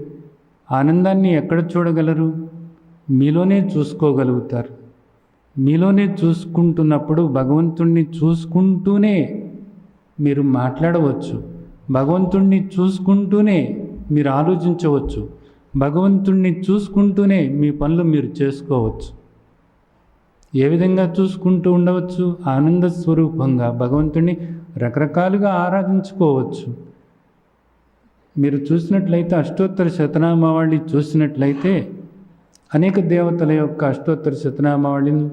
ఆనందాన్ని ఎక్కడ చూడగలరు? మీలోనే చూసుకోగలుగుతారు. మీలోనే చూసుకుంటున్నప్పుడు భగవంతుణ్ణి చూసుకుంటూనే మీరు మాట్లాడవచ్చు, భగవంతుణ్ణి చూసుకుంటూనే మీరు ఆలోచించవచ్చు, భగవంతుణ్ణి చూసుకుంటూనే మీ పనులు మీరు చేసుకోవచ్చు. ఏ విధంగా చూసుకుంటూ ఉండవచ్చు? ఆనంద స్వరూపంగా భగవంతుణ్ణి రకరకాలుగా ఆరాధించుకోవచ్చు. మీరు చూసినట్లయితే అష్టోత్తర శతనామావళి చూసినట్లయితే అనేక దేవతల యొక్క అష్టోత్తర శతనామావళిని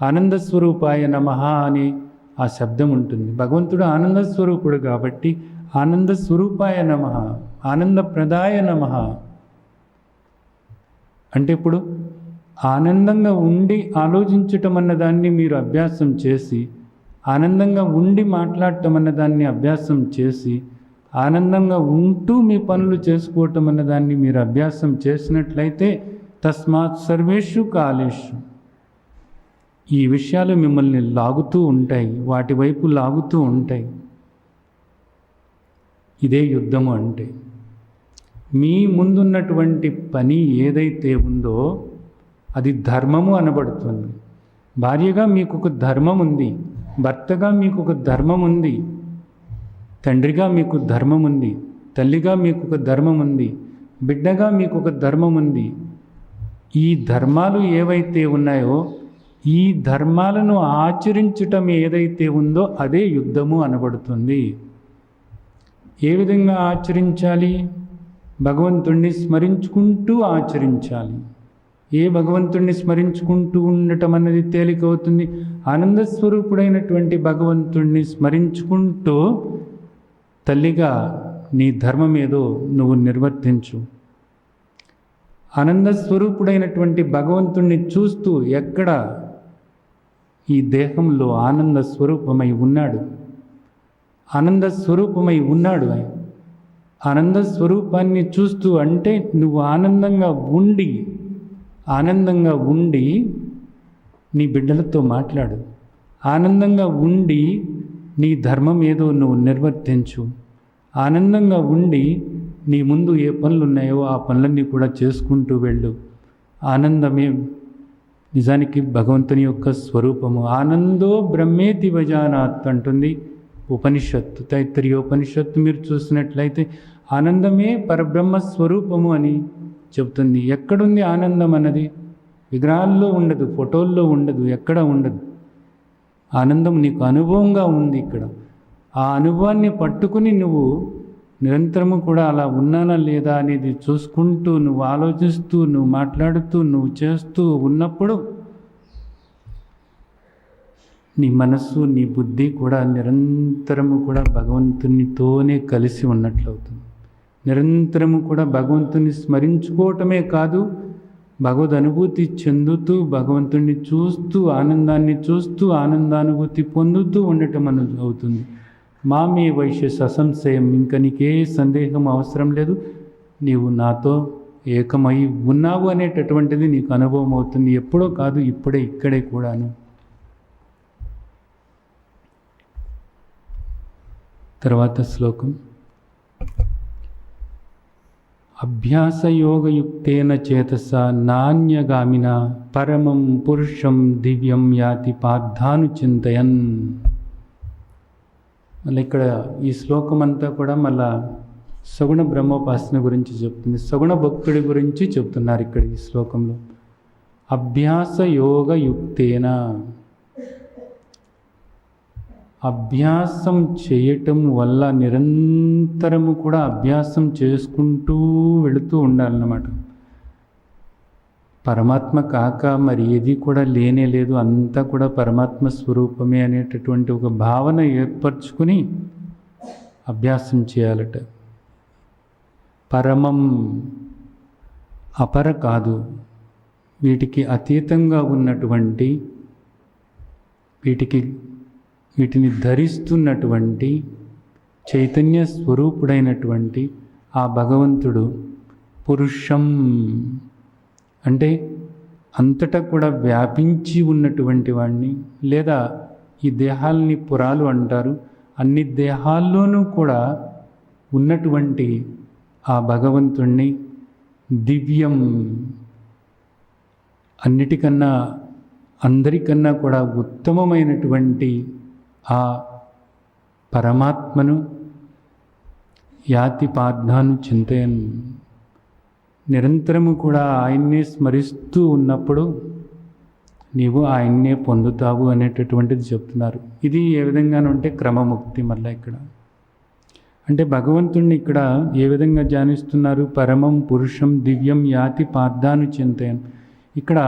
ఆనంద స్వరూపాయ నమః అని ఆ శబ్దం ఉంటుంది. భగవంతుడు ఆనంద స్వరూపుడు కాబట్టి ఆనంద స్వరూపాయ నమః, ఆనందప్రదాయ నమః అంటే ఇప్పుడు ఆనందంగా ఉండి ఆలోచించటం అన్నదాన్ని మీరు అభ్యాసం చేసి, ఆనందంగా ఉండి మాట్లాడటం అన్నదాన్ని అభ్యాసం చేసి, ఆనందంగా ఉంటూ మీ పనులు చేసుకోవటం అన్నదాన్ని మీరు అభ్యాసం చేసినట్లయితే తస్మాత్ సర్వేషు కాలేషు ఈ విషయాలు మిమ్మల్ని లాగుతూ ఉంటాయి, వాటి వైపు లాగుతూ ఉంటాయి. ఇదే యుద్ధము అంటే. మీ ముందున్నటువంటి పని ఏదైతే ఉందో అది ధర్మము అనబడుతుంది. భార్యగా మీకు ఒక ధర్మం ఉంది, భర్తగా మీకు ఒక ధర్మం ఉంది, తండ్రిగా మీకు ధర్మం ఉంది, తల్లిగా మీకు ఒక ధర్మం ఉంది, బిడ్డగా మీకు ఒక ధర్మం ఉంది. ఈ ధర్మాలు ఏవైతే ఉన్నాయో ఈ ధర్మాలను ఆచరించటం ఏదైతే ఉందో అదే యుద్ధము అనబడుతుంది. ఏ విధంగా ఆచరించాలి? భగవంతుణ్ణి స్మరించుకుంటూ ఆచరించాలి. ఏ భగవంతుణ్ణి స్మరించుకుంటూ ఉండటం అన్నది తేలికవుతుంది. ఆనంద స్వరూపుడైనటువంటి భగవంతుణ్ణి స్మరించుకుంటూ తల్లిగా నీ ధర్మం ఏదో నువ్వు నిర్వర్తించు. ఆనంద స్వరూపుడైనటువంటి భగవంతుణ్ణి చూస్తూ ఎక్కడ ఈ దేహంలో ఆనంద స్వరూపమై ఉన్నాడు, ఆనంద స్వరూపమై ఉన్నాడు. ఆనంద స్వరూపాన్ని చూస్తూ అంటే నువ్వు ఆనందంగా ఉండి నీ బిడ్డలతో మాట్లాడు, ఆనందంగా ఉండి నీ ధర్మం ఏదో నువ్వు నిర్వర్తించు, ఆనందంగా ఉండి నీ ముందు ఏ పనులు ఉన్నాయో ఆ పనులన్నీ కూడా చేసుకుంటూ వెళ్ళు. ఆనందమే నిజానికి భగవంతుని యొక్క స్వరూపము. ఆనందో బ్రహ్మేతి వజానాత్ అంటుంది ఉపనిషత్తు, తైత్తరీయోపనిషత్తు. మీరు చూసినట్లయితే ఆనందమే పరబ్రహ్మ స్వరూపము అని చెబుతుంది. ఎక్కడుంది ఆనందం అన్నది? విగ్రహాల్లో ఉండదు, ఫోటోల్లో ఉండదు, ఎక్కడ ఉండదు. ఆనందం నీకు అనుభవంగా ఉంది ఇక్కడ. ఆ అనుభవాన్ని పట్టుకుని నువ్వు నిరంతరము కూడా అలా ఉన్నానా లేదా అనేది చూసుకుంటూ నువ్వు ఆలోచిస్తూ నువ్వు మాట్లాడుతూ నువ్వు చేస్తూ ఉన్నప్పుడు నీ మనస్సు నీ బుద్ధి కూడా నిరంతరము కూడా భగవంతునితోనే కలిసి ఉన్నట్లవుతుంది. నిరంతరము కూడా భగవంతుని స్మరించుకోవటమే కాదు, భగవద్ అనుభూతి చెందుతూ భగవంతుణ్ణి చూస్తూ ఆనందాన్ని చూస్తూ ఆనందానుభూతి పొందుతూ ఉండటం అవుతుంది. మామే వైశ్య ససంశయం, ఇంకా నీకే సందేహం అవసరం లేదు, నీవు నాతో ఏకమై ఉన్నావు అనేటటువంటిది నీకు అనుభవం అవుతుంది. ఎప్పుడో కాదు, ఇప్పుడే, ఇక్కడే కూడాను. తర్వాత శ్లోకం. అభ్యాసయోగయుక్తేన చేతస నాన్యగామిన పరమం పురుషం దివ్యం యాతి పార్థానుచింతయన్. మళ్ళీ ఇక్కడ ఈ శ్లోకం అంతా కూడా మళ్ళా సగుణ బ్రహ్మోపాసన గురించి చెప్తుంది, సగుణ భక్తుడి గురించి చెప్తున్నారు ఇక్కడ ఈ శ్లోకంలో. అభ్యాసయోగయుక్తేన, అభ్యాసం చేయటం వల్ల నిరంతరము కూడా అభ్యాసం చేసుకుంటూ వెళుతూ ఉండాలన్నమాట. పరమాత్మ కాక మరి ఏది కూడా లేనే లేదు, అంతా కూడా పరమాత్మ స్వరూపమే అనేటటువంటి ఒక భావన ఏర్పరచుకుని అభ్యాసం చేయాలట. పరమం అపర కాదు, వీటికి అతీతంగా ఉన్నటువంటి, వీటిని ధరిస్తున్నటువంటి చైతన్య స్వరూపుడైనటువంటి ఆ భగవంతుడు పురుషం అంటే అంతటా కూడా వ్యాపించి ఉన్నటువంటి వాడిని, లేదా ఈ దేహాల్ని పురాలు అంటారు, అన్ని దేహాల్లోనూ కూడా ఉన్నటువంటి ఆ భగవంతుణ్ణి, దివ్యం అన్నిటికన్నా అందరికన్నా కూడా ఉత్తమమైనటువంటి ఆ పరమాత్మను యాతి పార్థాను చింతయన్, నిరంతరము కూడా ఆయన్నే స్మరిస్తూ ఉన్నప్పుడు నీవు ఆయన్నే పొందుతావు అనేటటువంటిది చెప్తున్నారు. ఇది ఏ విధంగానంటే క్రమముక్తి. మళ్ళీ ఇక్కడ అంటే భగవంతుణ్ణి ఇక్కడ ఏ విధంగా ధ్యానిస్తున్నారు? పరమం పురుషం దివ్యం యాతి పార్థాను చింతయన్. ఇక్కడ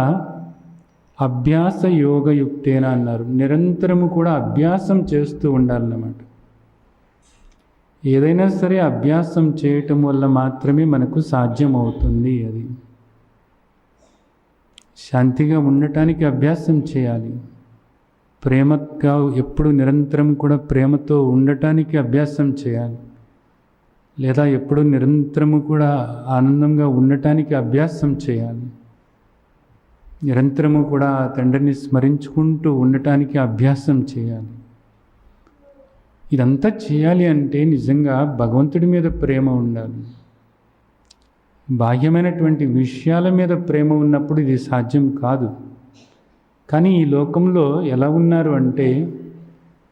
అభ్యాస యోగయుక్తేన అన్నారు. నిరంతరము కూడా అభ్యాసం చేస్తూ ఉండాలన్నమాట. ఏదైనా సరే అభ్యాసం చేయటం వల్ల మాత్రమే మనకు సాధ్యమవుతుంది. అది శాంతిగా ఉండటానికి అభ్యాసం చేయాలి, ప్రేమగా ఎప్పుడు నిరంతరం కూడా ప్రేమతో ఉండటానికి అభ్యాసం చేయాలి, లేదా ఎప్పుడు నిరంతరము కూడా ఆనందంగా ఉండటానికి అభ్యాసం చేయాలి, నిరంతరము కూడా తండ్రిని స్మరించుకుంటూ ఉండటానికి అభ్యాసం చేయాలి. ఇదంతా చేయాలి అంటే నిజంగా భగవంతుడి మీద ప్రేమ ఉండాలి. బాహ్యమైనటువంటి విషయాల మీద ప్రేమ ఉన్నప్పుడు ఇది సాధ్యం కాదు. కానీ ఈ లోకంలో ఎలా ఉన్నారు అంటే,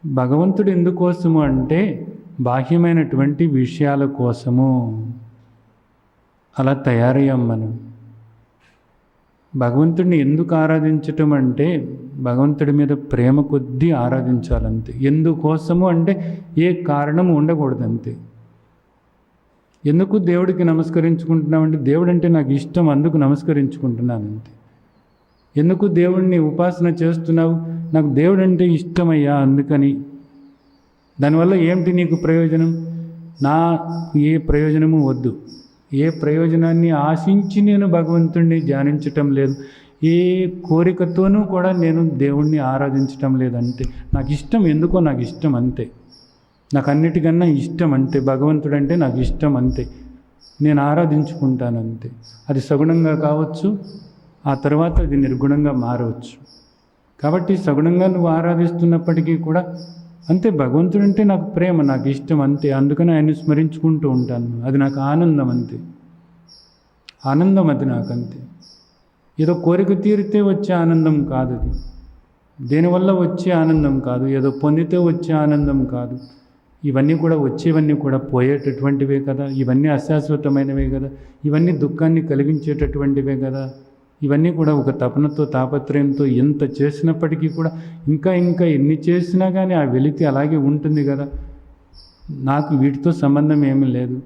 భగవంతుడు ఎందుకోసము అంటే బాహ్యమైనటువంటి విషయాల కోసము అలా తయారయ్యాం మనం. భగవంతుడిని ఎందుకు ఆరాధించటం అంటే భగవంతుడి మీద ప్రేమ కొద్దీ ఆరాధించాలంతే. ఎందుకోసము అంటే ఏ కారణము ఉండకూడదంతే. ఎందుకు దేవుడికి నమస్కరించుకుంటున్నామంటే దేవుడు అంటే నాకు ఇష్టం, అందుకు నమస్కరించుకుంటున్నాను అంతే. ఎందుకు దేవుడిని ఉపాసన చేస్తున్నావు? నాకు దేవుడు అంటే ఇష్టమయ్యా అందుకని. దానివల్ల ఏమిటి నీకు ప్రయోజనం? నాకు ఏ ప్రయోజనము వద్దు. ఏ ప్రయోజనాన్ని ఆశించి నేను భగవంతుడిని ధ్యానించటం లేదు, ఏ కోరికతోనూ కూడా నేను దేవుణ్ణి ఆరాధించటం లేదంటే నాకు ఇష్టం, ఎందుకో నాకు ఇష్టం అంతే. నాకు అన్నిటికన్నా ఇష్టం అంతే. భగవంతుడు అంటే నాకు ఇష్టం అంతే. నేను ఆరాధించుకుంటాను అంతే. అది సగుణంగా కావచ్చు, ఆ తర్వాత అది నిర్గుణంగా మారవచ్చు. కాబట్టి సగుణంగా నువ్వు ఆరాధిస్తున్నప్పటికీ కూడా అంతే. భగవంతుడు అంటే నాకు ప్రేమ, నాకు ఇష్టం అంతే. అందుకని ఆయన్ని స్మరించుకుంటూ ఉంటాను. అది నాకు ఆనందం అంతే. ఆనందం అది నాకు అంతే. ఏదో కోరిక తీరితే వచ్చే ఆనందం కాదు అది. దేనివల్ల వచ్చే ఆనందం కాదు. ఏదో పొందితే వచ్చే ఆనందం కాదు. ఇవన్నీ కూడా వచ్చేవన్నీ కూడా పోయేటటువంటివే కదా. ఇవన్నీ అశాశ్వతమైనవే కదా. ఇవన్నీ దుఃఖాన్ని కలిగించేటటువంటివే కదా. ఇవన్నీ కూడా ఒక తపనతో తాపత్రయంతో ఎంత చేసినప్పటికీ కూడా ఇంకా ఎన్ని చేసినా కానీ ఆ వెలితి అలాగే ఉంటుంది కదా. నాకు వీటితో సంబంధం ఏమీ లేదు.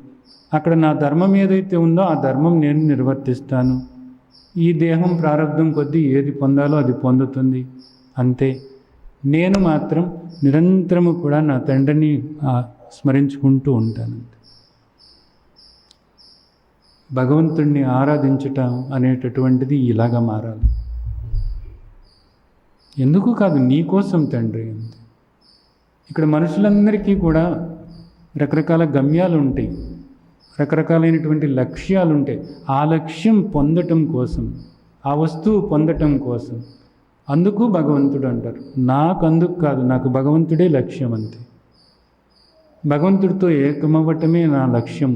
అక్కడ నా ధర్మం ఏదైతే ఉందో ఆ ధర్మం నేను నిర్వర్తిస్తాను. ఈ దేహం ప్రారంధం కొద్దీ ఏది పొందాలో అది పొందుతుంది అంతే. నేను మాత్రం నిరంతరము కూడా నా తండ్రిని స్మరించుకుంటూ ఉంటాను. భగవంతుణ్ణి ఆరాధించటం అనేటటువంటిది ఇలాగా మారాలి. ఎందుకు కాదు, నీకోసం తండ్రి అంతే. ఇక్కడ మనుషులందరికీ కూడా రకరకాల గమ్యాలు ఉంటాయి, రకరకాలైనటువంటి లక్ష్యాలు ఉంటాయి. ఆ లక్ష్యం పొందటం కోసం, ఆ వస్తువు పొందటం కోసం అందుకు భగవంతుడు అంటారు. నాకు అందుకు కాదు, నాకు భగవంతుడే లక్ష్యం అంతే. భగవంతుడితో ఏకమవ్వటమే నా లక్ష్యం,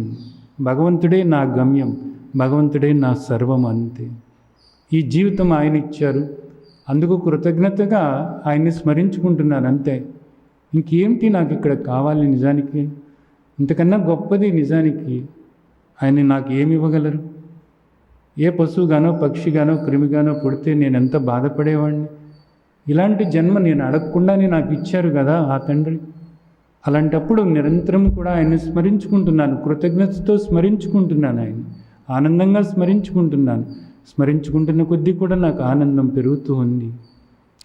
భగవంతుడే నా గమ్యం, భగవంతుడే నా సర్వం అంతే. ఈ జీవితం ఆయన ఇచ్చారు, అందుకు కృతజ్ఞతగా ఆయన్ని స్మరించుకుంటున్నాను అంతే. ఇంకేమిటి నాకు ఇక్కడ కావాలి? నిజానికి ఇంతకన్నా గొప్పది నిజానికి ఆయన నాకు ఏమి ఇవ్వగలరు? ఏ పశువుగానో పక్షిగానో క్రిమిగానో పుడితే నేను ఎంత బాధపడేవాడిని. ఇలాంటి జన్మ నేను అడగకుండానే నాకు ఇచ్చారు కదా ఆ తండ్రి. అలాంటప్పుడు నిరంతరం కూడా ఆయన్ని స్మరించుకుంటున్నాను, కృతజ్ఞతతో స్మరించుకుంటున్నాను, ఆయన ఆనందంగా స్మరించుకుంటున్నాను. స్మరించుకుంటున్న కొద్దీ కూడా నాకు ఆనందం పెరుగుతూ ఉంది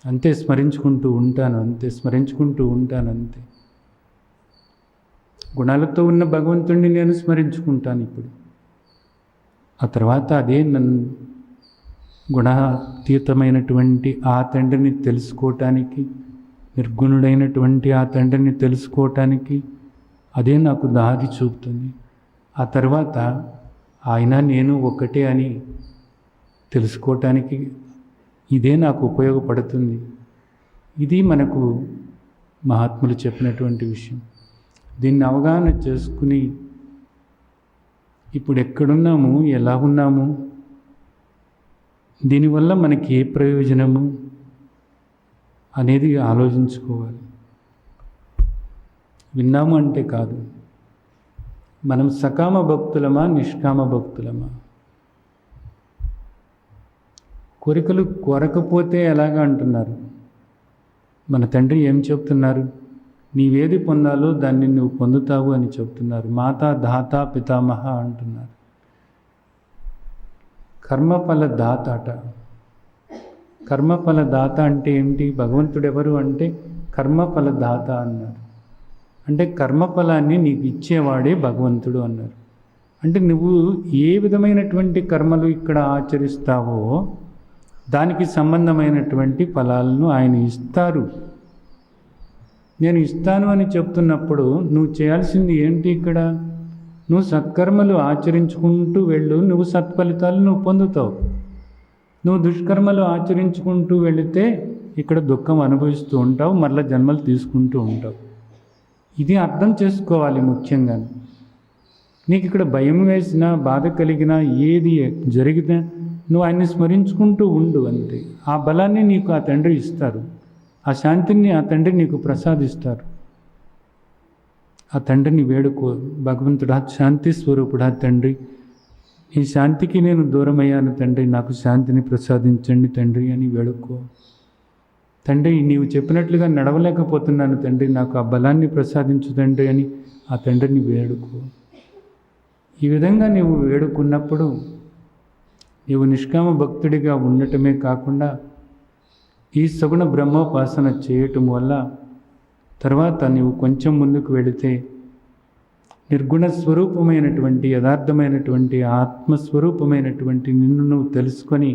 అంతే. స్మరించుకుంటూ ఉంటాను అంతే, స్మరించుకుంటూ ఉంటాను అంతే. గుణాలతో ఉన్న భగవంతుడిని నేను స్మరించుకుంటాను ఇప్పుడు. ఆ తర్వాత అదే నన్ను గుణాతీతమైనటువంటి ఆ తండ్రిని తెలుసుకోవటానికి, నిర్గుణుడైనటువంటి ఆ తండ్రిని తెలుసుకోవటానికి అదే నాకు దారి చూపుతుంది. ఆ తర్వాత ఆయన నేను ఒకటే అని తెలుసుకోవటానికి ఇదే నాకు ఉపయోగపడుతుంది. ఇది మనకు మహాత్ములు చెప్పినటువంటి విషయం. దీన్ని అవగాహన చేసుకుని ఇప్పుడు ఎక్కడున్నాము, ఎలా ఉన్నాము, దీనివల్ల మనకి ఏ ప్రయోజనము అనేది ఆలోచించుకోవాలి. విన్నాము అంటే కాదు, మనం సకామ భక్తులమా నిష్కామ భక్తులమా? కోరికలు కోరకపోతే ఎలాగా అంటున్నారు. మన తండ్రి ఏం చెప్తున్నారు? నీవేది పొందాలో దాన్ని నువ్వు పొందుతావు అని చెప్తున్నారు. మాతా దాత పితామహ అంటున్నారు. కర్మఫల దాత అట. కర్మఫల దాత అంటే ఏమిటి? భగవంతుడు ఎవరు అంటే కర్మఫల దాత అన్నారు. అంటే కర్మఫలాన్ని నీకు ఇచ్చేవాడే భగవంతుడు అన్నారు. అంటే నువ్వు ఏ విధమైనటువంటి కర్మలు ఇక్కడ ఆచరిస్తావో దానికి సంబంధమైనటువంటి ఫలాలను ఆయన ఇస్తారు. నేను ఇస్తాను అని చెప్తున్నప్పుడు నువ్వు చేయాల్సింది ఏంటి? ఇక్కడ నువ్వు సత్కర్మలు ఆచరించుకుంటూ వెళ్ళు, నువ్వు సత్ఫలితాలు నువ్వు పొందుతావు. నువ్వు దుష్కర్మలు ఆచరించుకుంటూ వెళితే ఇక్కడ దుఃఖం అనుభవిస్తూ ఉంటావు, మరలా జన్మలు తీసుకుంటూ ఉంటావు. ఇది అర్థం చేసుకోవాలి. ముఖ్యంగా నీకు ఇక్కడ భయం వేసినా, బాధ కలిగినా, ఏది జరిగినా నువ్వు ఆయన్ని స్మరించుకుంటూ ఉండు అంతే. ఆ బలాన్ని నీకు ఆ తండ్రి ఇస్తారు, ఆ శాంతిని ఆ తండ్రి నీకు ప్రసాదిస్తారు. ఆ తండ్రిని వేడుకో, భగవంతుడా శాంతి స్వరూపుడా తండ్రి, ఈ శాంతికి నేను దూరమయ్యాను తండ్రి, నాకు శాంతిని ప్రసాదించండి తండ్రి అని వేడుకో. తండ్రి నీవు చెప్పినట్లుగా నడవలేకపోతున్నాను తండ్రి, నాకు ఆ బలాన్ని ప్రసాదించు తండ్రి అని ఆ తండ్రిని వేడుకో. ఈ విధంగా నీవు వేడుకున్నప్పుడు నీవు నిష్కామ భక్తుడిగా ఉండటమే కాకుండా ఈ సగుణ బ్రహ్మోపాసన చేయటం వల్ల తర్వాత నీవు కొంచెం ముందుకు వెళితే నిర్గుణ స్వరూపమైనటువంటి యథార్థమైనటువంటి ఆత్మస్వరూపమైనటువంటి నిన్ను నువ్వు తెలుసుకొని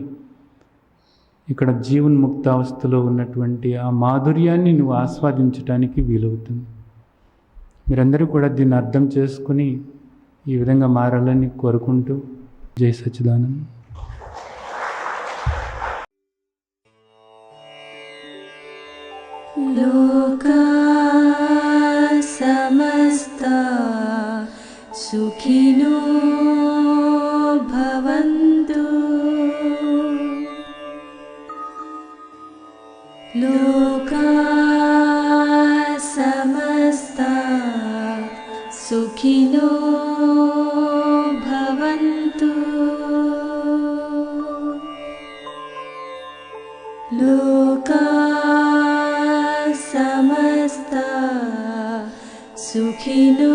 ఇక్కడ జీవన్ముక్తావస్థలో ఉన్నటువంటి ఆ మాధుర్యాన్ని నువ్వు ఆస్వాదించడానికి వీలవుతుంది. మీరందరూ కూడా దీన్ని అర్థం చేసుకుని ఈ విధంగా మారాలని కోరుకుంటూ జై సచ్చిదానంద్. లోకా సమస్తా సుఖినో భవంతు. లోకా సమస్తా సుఖినో భవంతు. లోకా సమస్తా సుఖినో